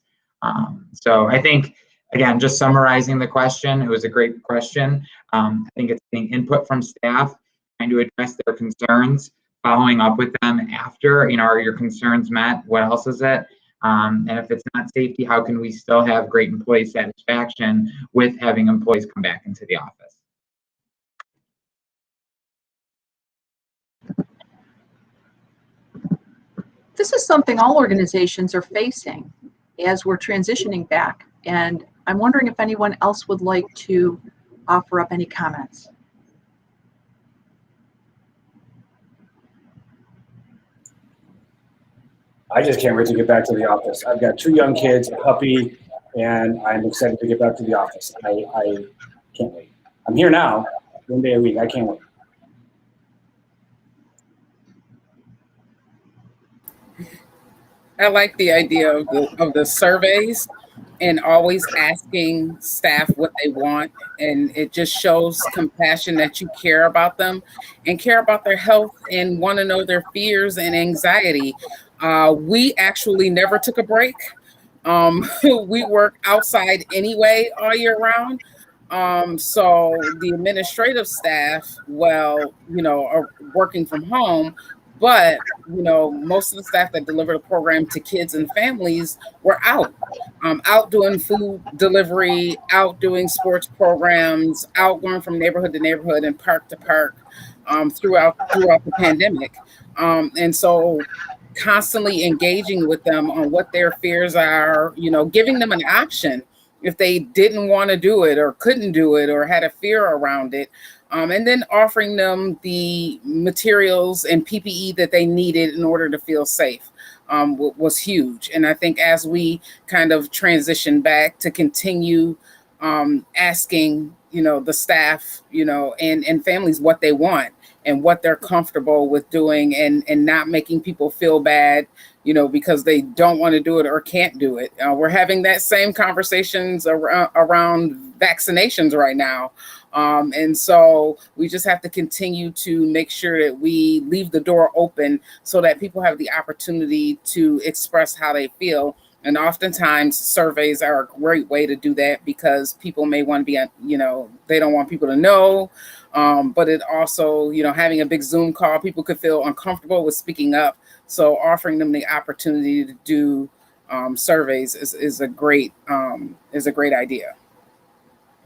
So I think, again, just summarizing the question, it was a great question. I think it's getting input from staff, trying to address their concerns, following up with them after, are your concerns met? What else is it? And if it's not safety, how can we still have great employee satisfaction with having employees come back into the office? This is something all organizations are facing as we're transitioning back. And I'm wondering if anyone else would like to offer up any comments. I just can't wait to get back to the office. I've got 2 young kids, a puppy, and I'm excited to get back to the office. I can't wait. I'm here now, 1 day a week. I can't wait. I like the idea of the surveys and always asking staff what they want. And it just shows compassion that you care about them and care about their health and want to know their fears and anxiety. We actually never took a break. We work outside anyway all year round. So the administrative staff, are working from home. But, most of the staff that deliver the program to kids and families were out doing food delivery, out doing sports programs, out going from neighborhood to neighborhood and park to park throughout the pandemic. And so constantly engaging with them on what their fears are, giving them an option if they didn't want to do it or couldn't do it or had a fear around it. And then offering them the materials and PPE that they needed in order to feel safe. was huge. And I think as we kind of transition back to continue asking, the staff, and families what they want and what they're comfortable with doing, and not making people feel bad, because they don't want to do it or can't do it. We're having that same conversations around vaccinations right now. And so we just have to continue to make sure that we leave the door open so that people have the opportunity to express how they feel. And oftentimes surveys are a great way to do that, because people may want to be, they don't want people to know. But it also, having a big Zoom call, people could feel uncomfortable with speaking up. So offering them the opportunity to do surveys is a great idea.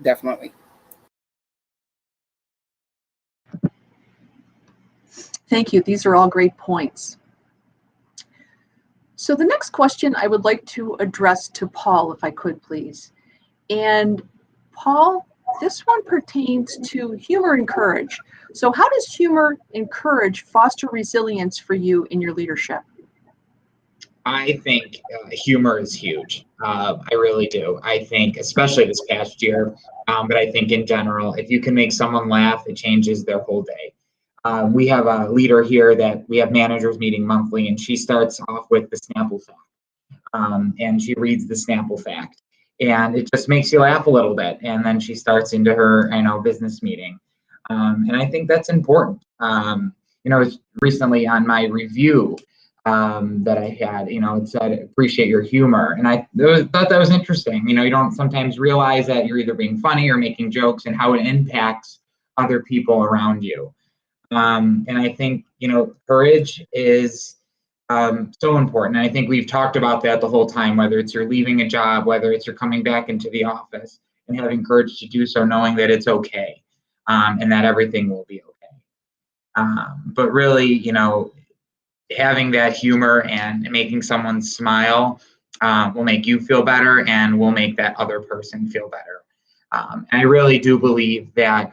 Definitely. Thank you. These are all great points. So the next question I would like to address to Paul, if I could, please. And Paul, this one pertains to humor and courage. So how does humor and courage foster resilience for you in your leadership? I think humor is huge. I really do. I think, especially this past year, but I think in general, if you can make someone laugh, it changes their whole day. We have a leader here that we have managers meeting monthly, and she starts off with the Snapple fact. And she reads the Snapple fact, and it just makes you laugh a little bit. And then she starts into her, business meeting. And I think that's important. Recently on my review that I had, it said, appreciate your humor. And I thought that was interesting. You don't sometimes realize that you're either being funny or making jokes and how it impacts other people around you. And I think, courage is so important. And I think we've talked about that the whole time, whether it's you're leaving a job, whether it's you're coming back into the office, and having courage to do so, knowing that it's okay, and that everything will be okay. But really, having that humor and making someone smile will make you feel better and will make that other person feel better. And I really do believe that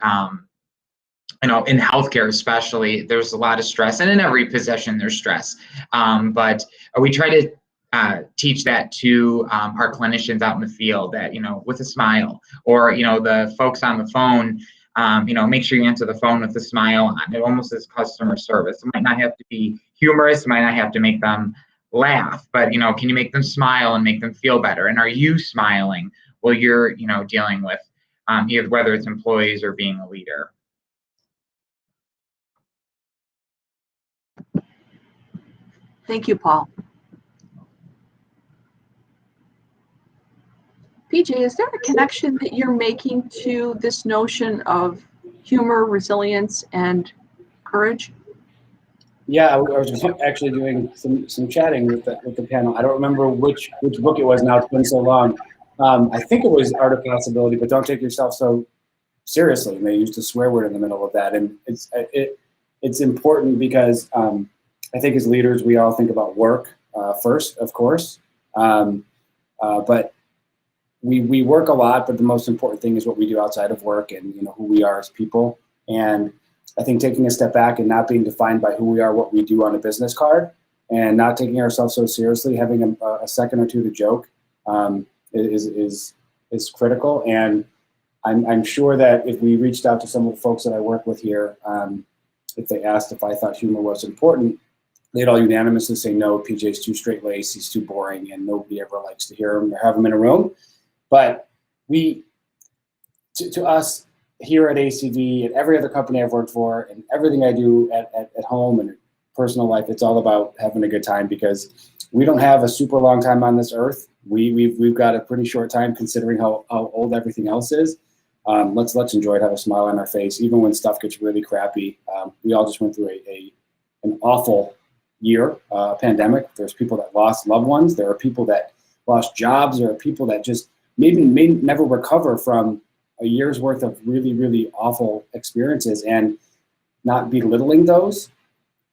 in healthcare especially, there's a lot of stress, and in every position there's stress. But we try to teach that to our clinicians out in the field, that, with a smile, or, the folks on the phone, make sure you answer the phone with a smile on it, almost as customer service. It might not have to be humorous, it might not have to make them laugh, but, can you make them smile and make them feel better? And are you smiling while you're, dealing with either whether it's employees or being a leader? Thank you, Paul. PJ, is there a connection that you're making to this notion of humor, resilience, and courage? Yeah, I was actually doing some chatting with the panel. I don't remember which book it was now. It's been so long. I think it was Art of Possibility, but don't take yourself so seriously. And they used a swear word in the middle of that, and it's important because I think as leaders, we all think about work first, of course, but we work a lot, but the most important thing is what we do outside of work, and who we are as people. And I think taking a step back and not being defined by who we are, what we do on a business card, and not taking ourselves so seriously, having a second or two to joke is critical. And I'm sure that if we reached out to some of the folks that I work with here, if they asked if I thought humor was important, they'd all unanimously say no. PJ's too straight-laced, he's too boring, and nobody ever likes to hear him or have him in a room. But to us here at ACV and every other company I've worked for and everything I do at home and personal life, it's all about having a good time, because we don't have a super long time on this earth. We've got a pretty short time considering how old everything else is. Let's enjoy it, have a smile on our face, even when stuff gets really crappy. We all just went through an awful year, pandemic. There's people that lost loved ones. There are people that lost jobs. There are people that just may never recover from a year's worth of really, really awful experiences, and not belittling those,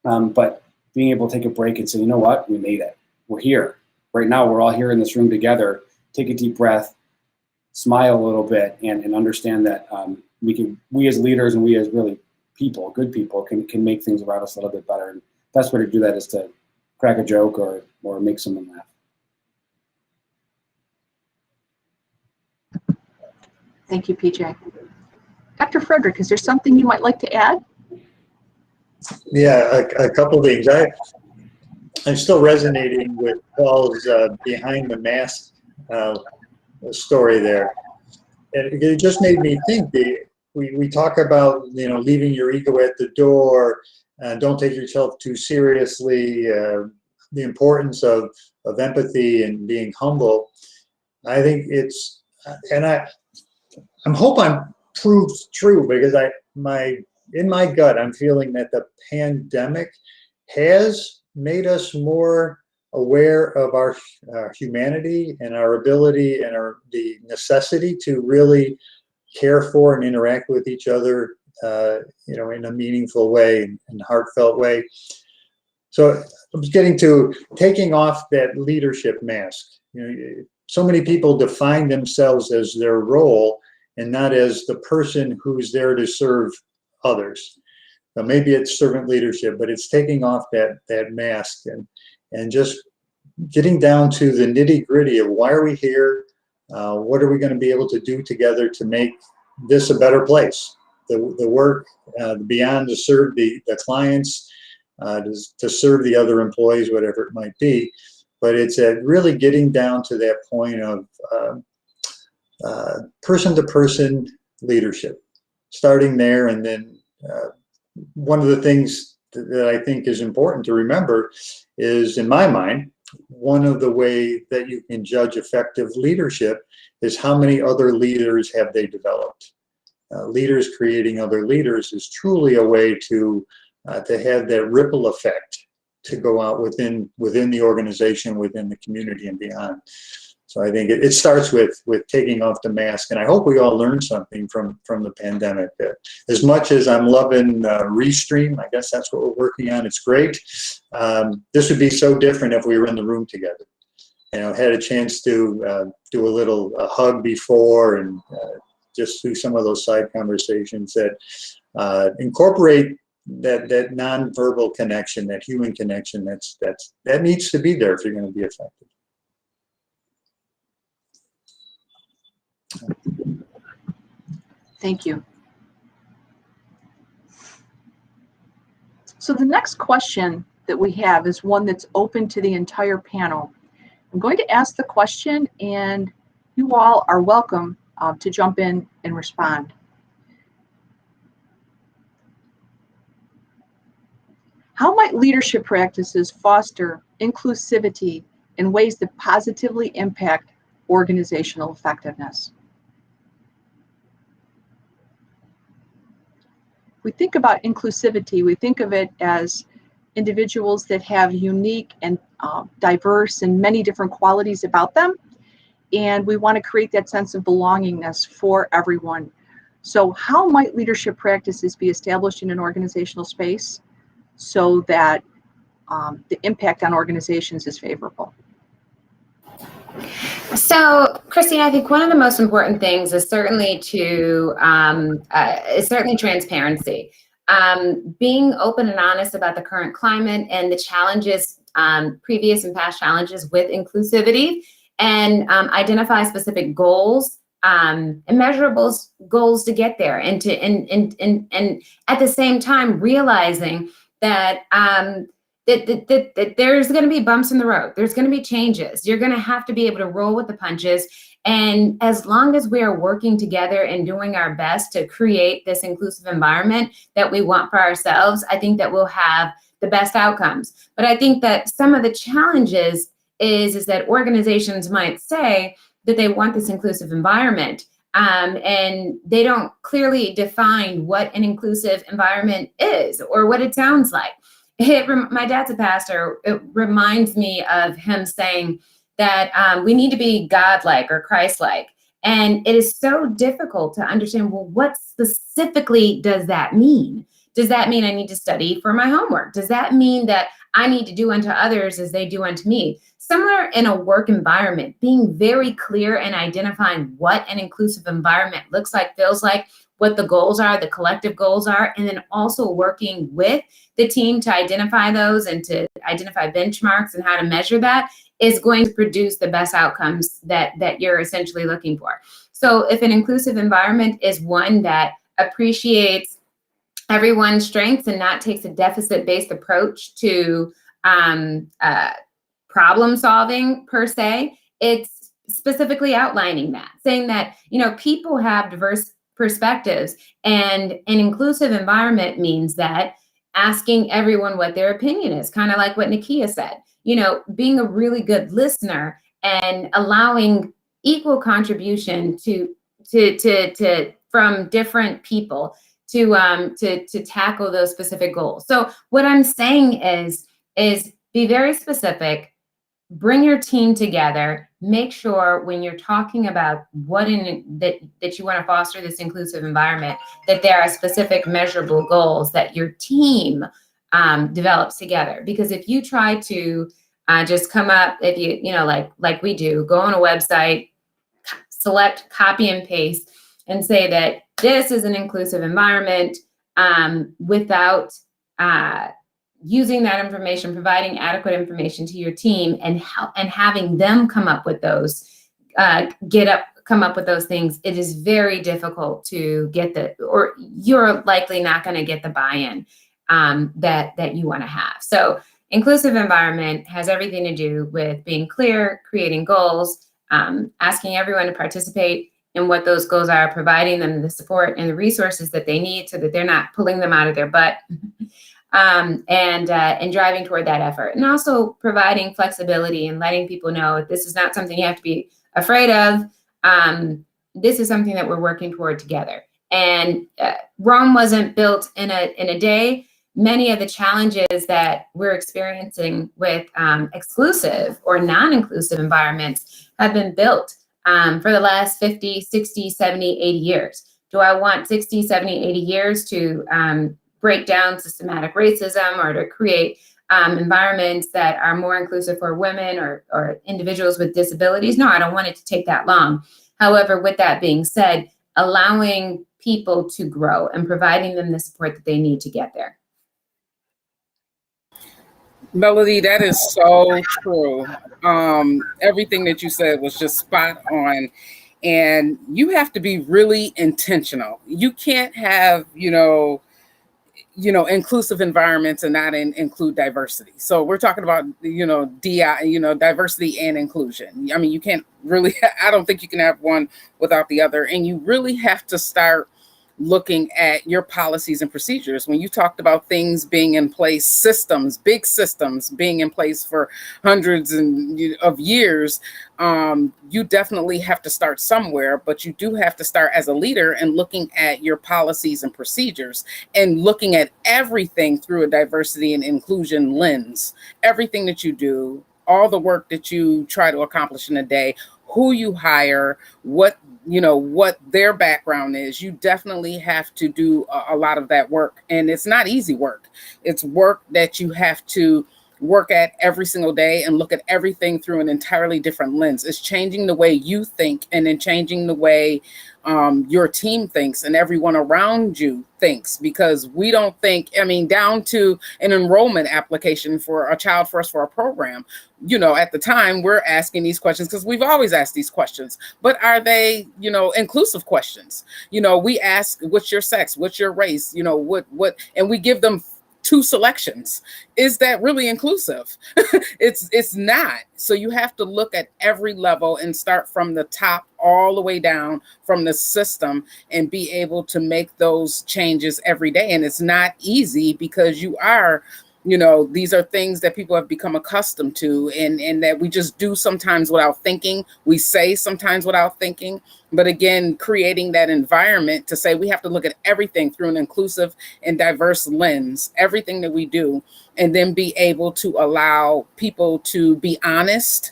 but being able to take a break and say, you know what, we made it. We're here. Right now, we're all here in this room together. Take a deep breath, smile a little bit, and understand that we as leaders and we as really people, good people, can make things around us a little bit better. And the best way to do that is to crack a joke or make someone laugh. Thank you, PJ. Dr. Frederick, is there something you might like to add? Yeah, a couple of things. I'm still resonating with Paul's behind the mask story there. And it just made me think, we talk about, leaving your ego at the door, don't take yourself too seriously, the importance of empathy and being humble. I think it's, and I'm hope I'm proved true, because in my gut, I'm feeling that the pandemic has made us more aware of our humanity and our ability and the necessity to really care for and interact with each other, in a meaningful way and heartfelt way. So I was getting to taking off that leadership mask. So many people define themselves as their role and not as the person who's there to serve others. Now, maybe it's servant leadership, but it's taking off that mask and just getting down to the nitty-gritty of why are we here? What are we going to be able to do together to make this a better place? The work beyond to serve the clients, to serve the other employees, whatever it might be. But it's at really getting down to that point of person-to-person leadership, starting there. And then one of the things that I think is important to remember is, in my mind, one of the ways that you can judge effective leadership is how many other leaders have they developed. Leaders creating other leaders is truly a way to have that ripple effect to go out within the organization, within the community, and beyond. So I think it starts with taking off the mask, and I hope we all learn something from the pandemic. As much as I'm loving Restream, I guess that's what we're working on. It's great. This would be so different if we were in the room together. Had a chance to do a little hug before, and just through some of those side conversations that incorporate that nonverbal connection, that human connection. That needs to be there if you're going to be effective. Thank you. So the next question that we have is one that's open to the entire panel. I'm going to ask the question, and you all are welcome to jump in and respond. How might leadership practices foster inclusivity in ways that positively impact organizational effectiveness? We think about inclusivity, we think of it as individuals that have unique and diverse and many different qualities about them. And we want to create that sense of belongingness for everyone. So how might leadership practices be established in an organizational space so that the impact on organizations is favorable? So, Christine, I think one of the most important things is certainly transparency. Being open and honest about the current climate and the challenges, previous and past challenges with inclusivity, and identify specific goals and measurable goals to get there, and at the same time realizing that that there's going to be bumps in the road. There's going to be changes. You're going to have to be able to roll with the punches. And as long as we are working together and doing our best to create this inclusive environment that we want for ourselves, I think that we'll have the best outcomes. But I think that some of the challenges is that organizations might say that they want this inclusive environment, and they don't clearly define what an inclusive environment is or what it sounds like. My dad's a pastor. It reminds me of him saying that we need to be God-like or Christ-like. And it is so difficult to understand, well, what specifically does that mean? Does that mean I need to study for my homework? Does that mean that I need to do unto others as they do unto me? Somewhere in a work environment, being very clear and identifying what an inclusive environment looks like, feels like, what the goals are, the collective goals are, and then also working with the team to identify those and to identify benchmarks and how to measure that is going to produce the best outcomes that you're essentially looking for. So if an inclusive environment is one that appreciates everyone's strengths and not takes a deficit-based approach to problem solving per se, it's specifically outlining that, saying that, people have diverse perspectives, and an inclusive environment means that asking everyone what their opinion is, kind of like what Nakia said, being a really good listener and allowing equal contribution to from different people to tackle those specific goals. So what I'm saying is be very specific. Bring your team together. Make sure when you're talking about that you want to foster this inclusive environment, that there are specific measurable goals that your team develops together. Because if you try to just come up, if you like we do, go on a website, select, copy and paste, and say that this is an inclusive environment without using that information, providing adequate information to your team, and having them come up with those, come up with those things, it is very difficult to get or you're likely not going to get the buy-in that you want to have. So inclusive environment has everything to do with being clear, creating goals, asking everyone to participate in what those goals are, providing them the support and the resources that they need so that they're not pulling them out of their butt. And driving toward that effort, and also providing flexibility and letting people know that this is not something you have to be afraid of. This is something that we're working toward together. And Rome wasn't built in a day. Many of the challenges that we're experiencing with exclusive or non-inclusive environments have been built for the last 50, 60, 70, 80 years. Do I want 60, 70, 80 years to break down systematic racism or to create environments that are more inclusive for women or individuals with disabilities? No, I don't want it to take that long. However, with that being said, allowing people to grow and providing them the support that they need to get there. Melody, that is so true. Everything that you said was just spot on. And you have to be really intentional. You can't have, inclusive environments and not include diversity. So we're talking about, DI, diversity and inclusion. I mean, you can't really, I don't think you can have one without the other. And you really have to start looking at your policies and procedures. When you talked about things being in place, systems, big systems being in place for hundreds of years, you definitely have to start somewhere, but you do have to start as a leader and looking at your policies and procedures and looking at everything through a diversity and inclusion lens. Everything that you do, all the work that you try to accomplish in a day, who you hire, what their background is. You definitely have to do a lot of that work. And it's not easy work. It's work that you have to work at every single day and look at everything through an entirely different lens. It's changing the way you think and then changing the way your team thinks and everyone around you thinks, because we don't think, down to an enrollment application for a child first for a program, at the time we're asking these questions because we've always asked these questions, but are they, inclusive questions? We ask, what's your sex? What's your race? What, and we give them 2 selections. Is that really inclusive? It's not. So you have to look at every level and start from the top all the way down from the system and be able to make those changes every day. And it's not easy because you are, these are things that people have become accustomed to and that we just do sometimes without thinking. We say sometimes without thinking. But again, creating that environment to say we have to look at everything through an inclusive and diverse lens, everything that we do, and then be able to allow people to be honest.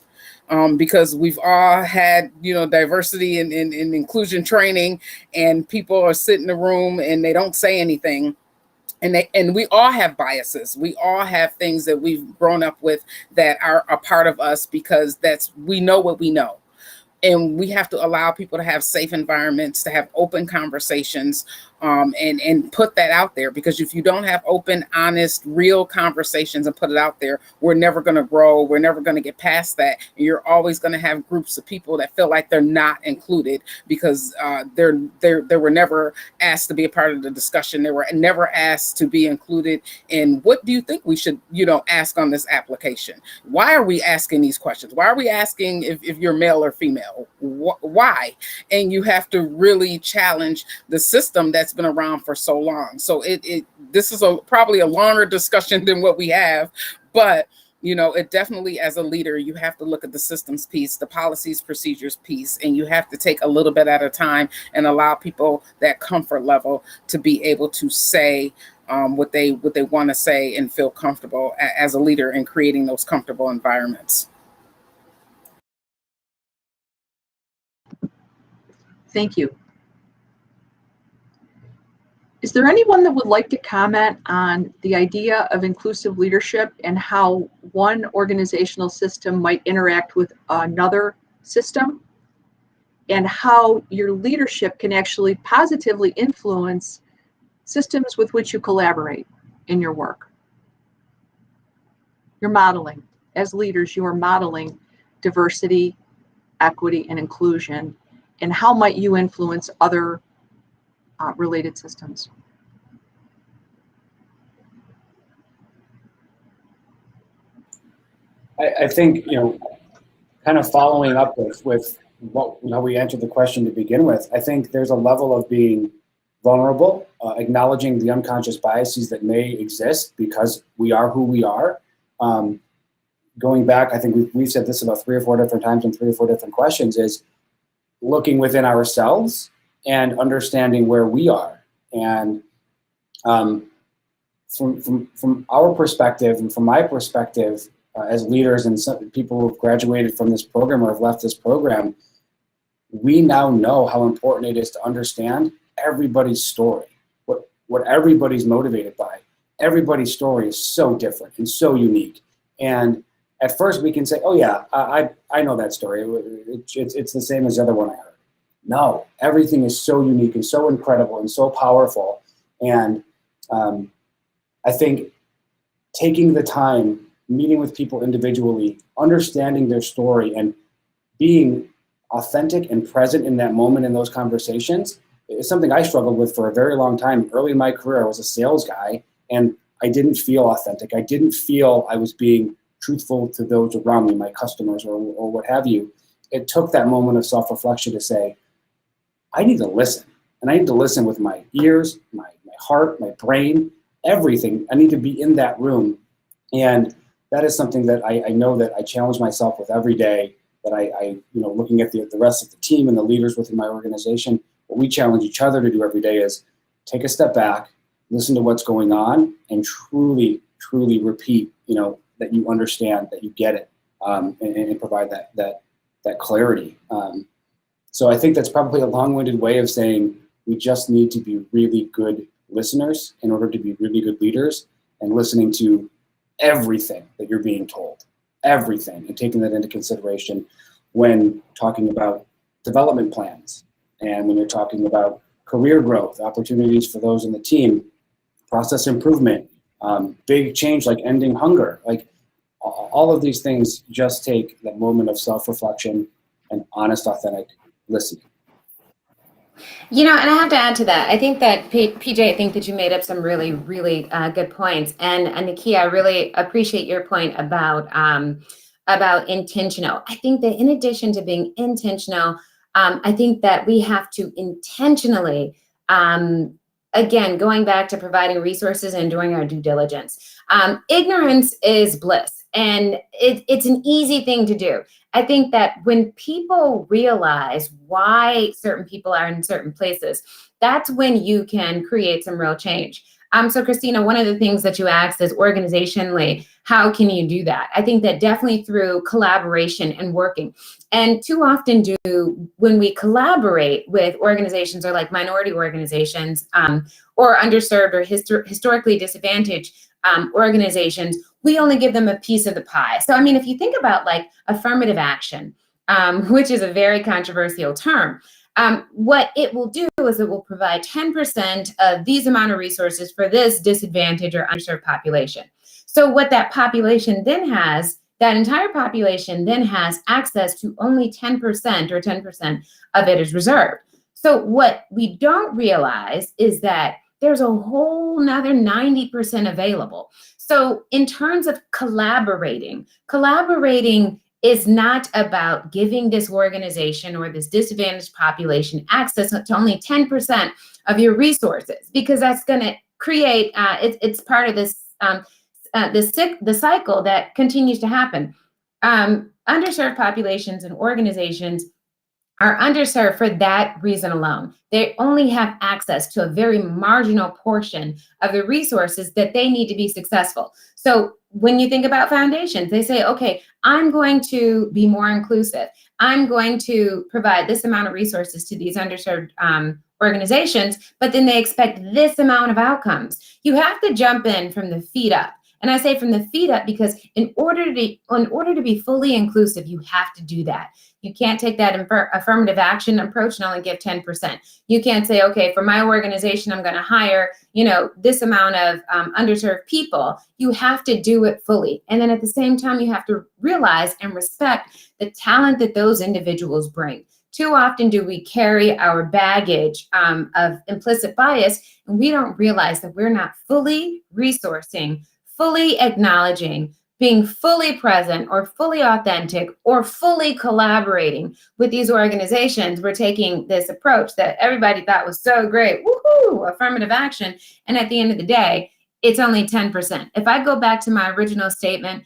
Because we've all had, diversity and inclusion training, and people are sitting in the room and they don't say anything. And we all have biases. We all have things that we've grown up with that are a part of us because we know what we know. And we have to allow people to have safe environments, to have open conversations, and put that out there. Because if you don't have open, honest, real conversations and put it out there, we're never going to grow. We're never going to get past that. And you're always going to have groups of people that feel like they're not included because they were never asked to be a part of the discussion. They were never asked to be included in what do you think we should, ask on this application? Why are we asking these questions? Why are we asking if you're male or female? Why? And you have to really challenge the system that's been around for so long. So this is probably a longer discussion than what we have, but it definitely, as a leader, you have to look at the systems piece, the policies, procedures piece, and you have to take a little bit at a time and allow people that comfort level to be able to say what they want to say and feel comfortable as a leader in creating those comfortable environments. Thank you. Is there anyone that would like to comment on the idea of inclusive leadership and how one organizational system might interact with another system, and how your leadership can actually positively influence systems with which you collaborate in your work? You're modeling. As leaders, you are modeling diversity, equity, and inclusion. And how might you influence other related systems? I think, kind of following up with how we answered the question to begin with, I think there's a level of being vulnerable, acknowledging the unconscious biases that may exist because we are who we are. Going back, I think we've said this about 3 or 4 different times in 3 or 4 different questions, is looking within ourselves and understanding where we are. And from our perspective and from my perspective as leaders and some people who have graduated from this program or have left this program, we now know how important it is to understand everybody's story, what everybody's motivated by. Everybody's story is so different and so unique. And at first we can say, oh yeah, I know that story. It's the same as the other one I heard. No, everything is so unique and so incredible and so powerful. And I think taking the time, meeting with people individually, understanding their story, and being authentic and present in that moment in those conversations is something I struggled with for a very long time. Early in my career, I was a sales guy, and I didn't feel authentic. I didn't feel I was being truthful to those around me, my customers or what have you. It took that moment of self-reflection to say, I need to listen. And I need to listen with my ears, my heart, my brain, everything. I need to be in that room. And that is something that I know that I challenge myself with every day, that I looking at the rest of the team and the leaders within my organization, what we challenge each other to do every day is take a step back, listen to what's going on, and truly, truly repeat, that you understand, that you get it, and provide that clarity. So I think that's probably a long-winded way of saying we just need to be really good listeners in order to be really good leaders, and listening to everything that you're being told, everything, and taking that into consideration when talking about development plans, and when you're talking about career growth, opportunities for those in the team, process improvement, big change like ending hunger. Like all of these things just take that moment of self-reflection and honest, authentic listening. And I have to add to that. I think that, PJ, I think that you made up some really, really good points. And Nakia, I really appreciate your point about intentional. I think that in addition to being intentional, I think that we have to intentionally, again, going back to providing resources and doing our due diligence. Ignorance is bliss, and it's an easy thing to do. I think that when people realize why certain people are in certain places, that's when you can create some real change. So Christina, one of the things that you asked is organizationally, how can you do that? I think that definitely through collaboration and working. And too often when we collaborate with organizations or like minority organizations or underserved or historically disadvantaged organizations, we only give them a piece of the pie. So, I mean, if you think about like affirmative action, which is a very controversial term. What it will do is it will provide 10% of these amount of resources for this disadvantaged or underserved population. So what that population then has, that entire population then has access to only 10%, or 10% of it is reserved. So what we don't realize is that there's a whole nother 90% available. So in terms of collaborating is not about giving this organization or this disadvantaged population access to only 10% of your resources, because that's going to create, it's part of this, the cycle that continues to happen. Underserved populations and organizations are underserved for that reason alone. They only have access to a very marginal portion of the resources that they need to be successful. So when you think about foundations, they say, okay, I'm going to be more inclusive. I'm going to provide this amount of resources to these underserved organizations, but then they expect this amount of outcomes. You have to jump in from the feet up. And I say from the feet up because in order to be fully inclusive, you have to do that. You can't take that affirmative action approach and only give 10%. You can't say, okay, for my organization, I'm going to hire, this amount of underserved people. You have to do it fully. And then at the same time, you have to realize and respect the talent that those individuals bring. Too often do we carry our baggage of implicit bias, and we don't realize that we're not fully resourcing, fully acknowledging, being fully present or fully authentic or fully collaborating with these organizations. We're taking this approach that everybody thought was so great, woohoo, affirmative action. And at the end of the day, it's only 10%. If I go back to my original statement,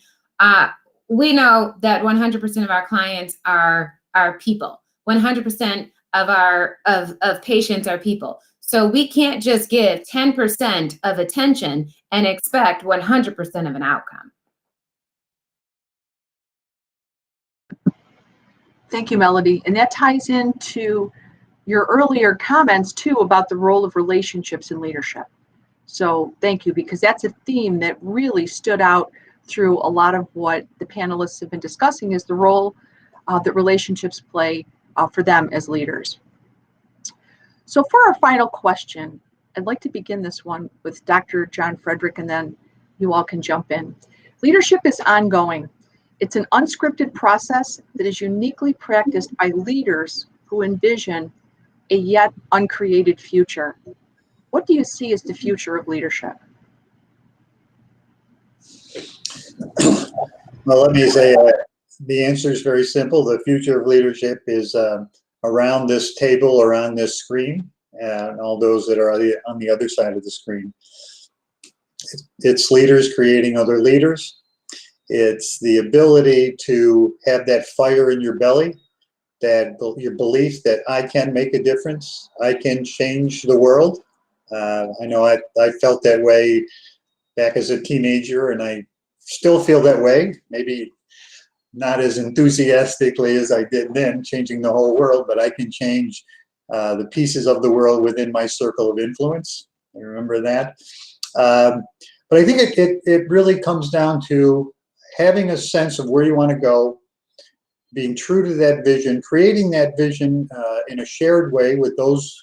we know that 100% of our clients are people. 100% of patients are people. So we can't just give 10% of attention and expect 100% of an outcome. Thank you, Melody. And that ties into your earlier comments too about the role of relationships in leadership. So thank you, because that's a theme that really stood out through a lot of what the panelists have been discussing, is the role that relationships play for them as leaders. So for our final question, I'd like to begin this one with Dr. John Frederick, and then you all can jump in. Leadership is ongoing. It's an unscripted process that is uniquely practiced by leaders who envision a yet uncreated future. What do you see as the future of leadership? Well, let me say the answer is very simple. The future of leadership is around this table, around this screen, and all those that are on the other side of the screen. It's leaders creating other leaders. It's the ability to have that fire in your belly, that your belief that I can make a difference, I can change the world. I know I felt that way back as a teenager, and I still feel that way, maybe not as enthusiastically as I did then, changing the whole world, but I can change the pieces of the world within my circle of influence. I remember that. But I think it really comes down to having a sense of where you want to go, being true to that vision, creating that vision in a shared way with those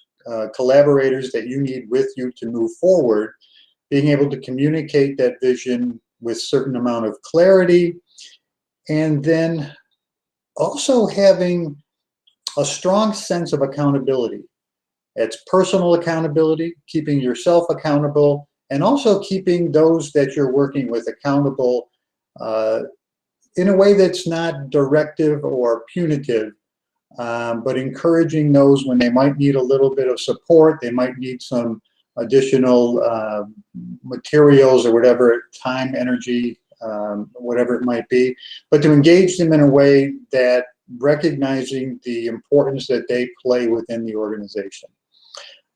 collaborators that you need with you to move forward, being able to communicate that vision with a certain amount of clarity, and then also having a strong sense of accountability. It's personal accountability, keeping yourself accountable, and also keeping those that you're working with accountable in a way that's not directive or punitive, but encouraging those when they might need a little bit of support, they might need some additional materials or whatever, time, energy, whatever it might be, but to engage them in a way that recognizing the importance that they play within the organization.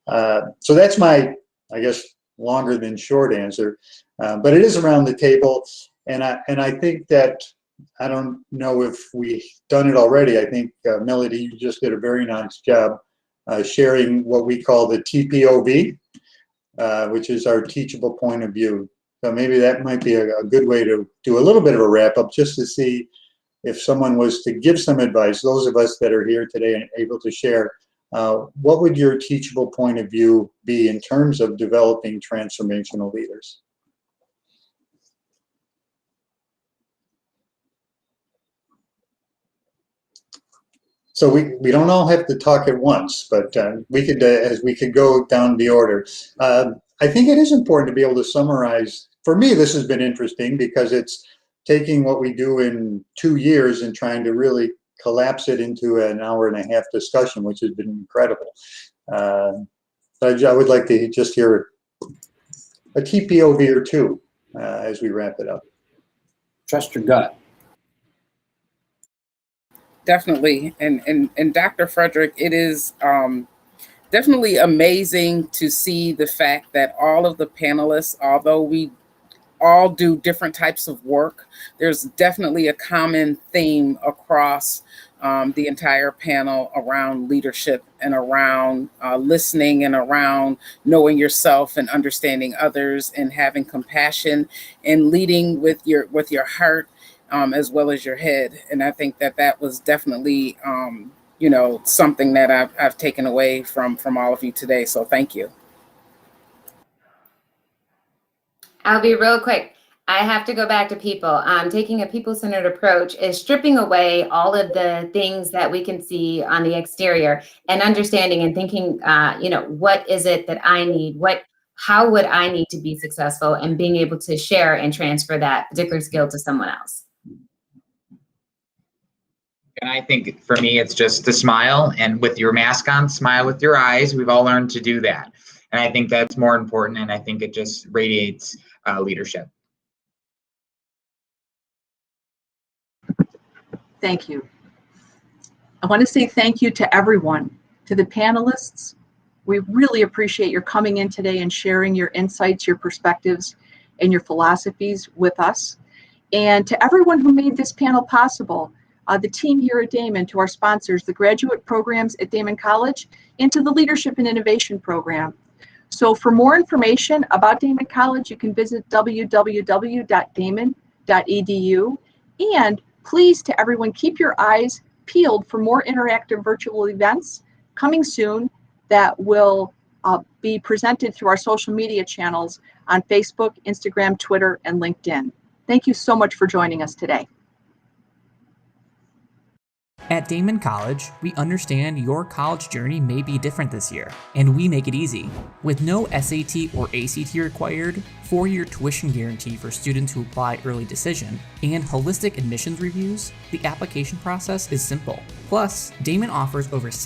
So that's my, I guess, longer than short answer, but it is around the table. And I think that, I don't know if we've done it already. I think, Melody, you just did a very nice job sharing what we call the TPOV, which is our teachable point of view. So maybe that might be a good way to do a little bit of a wrap up, just to see if someone was to give some advice, those of us that are here today and able to share, what would your teachable point of view be in terms of developing transformational leaders? So we don't all have to talk at once, but we could go down the order. I think it is important to be able to summarize. For me, this has been interesting because it's taking what we do in 2 years and trying to really collapse it into an hour and a half discussion, which has been incredible. I would like to just hear a TPOV or two as we wrap it up. Trust your gut. Definitely. And Dr. Frederick, it is definitely amazing to see the fact that all of the panelists, although we all do different types of work, there's definitely a common theme across the entire panel around leadership and around listening and around knowing yourself and understanding others and having compassion and leading with your heart as well as your head. And I think that was definitely something that I've taken away from all of you today. So thank you. I'll be real quick. I have to go back to people. Taking a people-centered approach is stripping away all of the things that we can see on the exterior and understanding and thinking, what is it that I need? How would I need to be successful, and being able to share and transfer that particular skill to someone else. And I think for me, it's just to smile, and with your mask on, smile with your eyes. We've all learned to do that. And I think that's more important. And I think it just radiates leadership. Thank you. I want to say thank you to everyone, to the panelists. We really appreciate your coming in today and sharing your insights, your perspectives, and your philosophies with us. And to everyone who made this panel possible, the team here at Daemen, to our sponsors, the graduate programs at Daemen College, and to the Leadership and Innovation Program. So for more information about Daemen College, you can visit www.daemen.edu. And please, to everyone, keep your eyes peeled for more interactive virtual events coming soon that will be presented through our social media channels on Facebook, Instagram, Twitter, and LinkedIn. Thank you so much for joining us today. At Daemen College, we understand your college journey may be different this year, and we make it easy. With no SAT or ACT required, 4-year tuition guarantee for students who apply early decision, and holistic admissions reviews, the application process is simple. Plus, Daemen offers over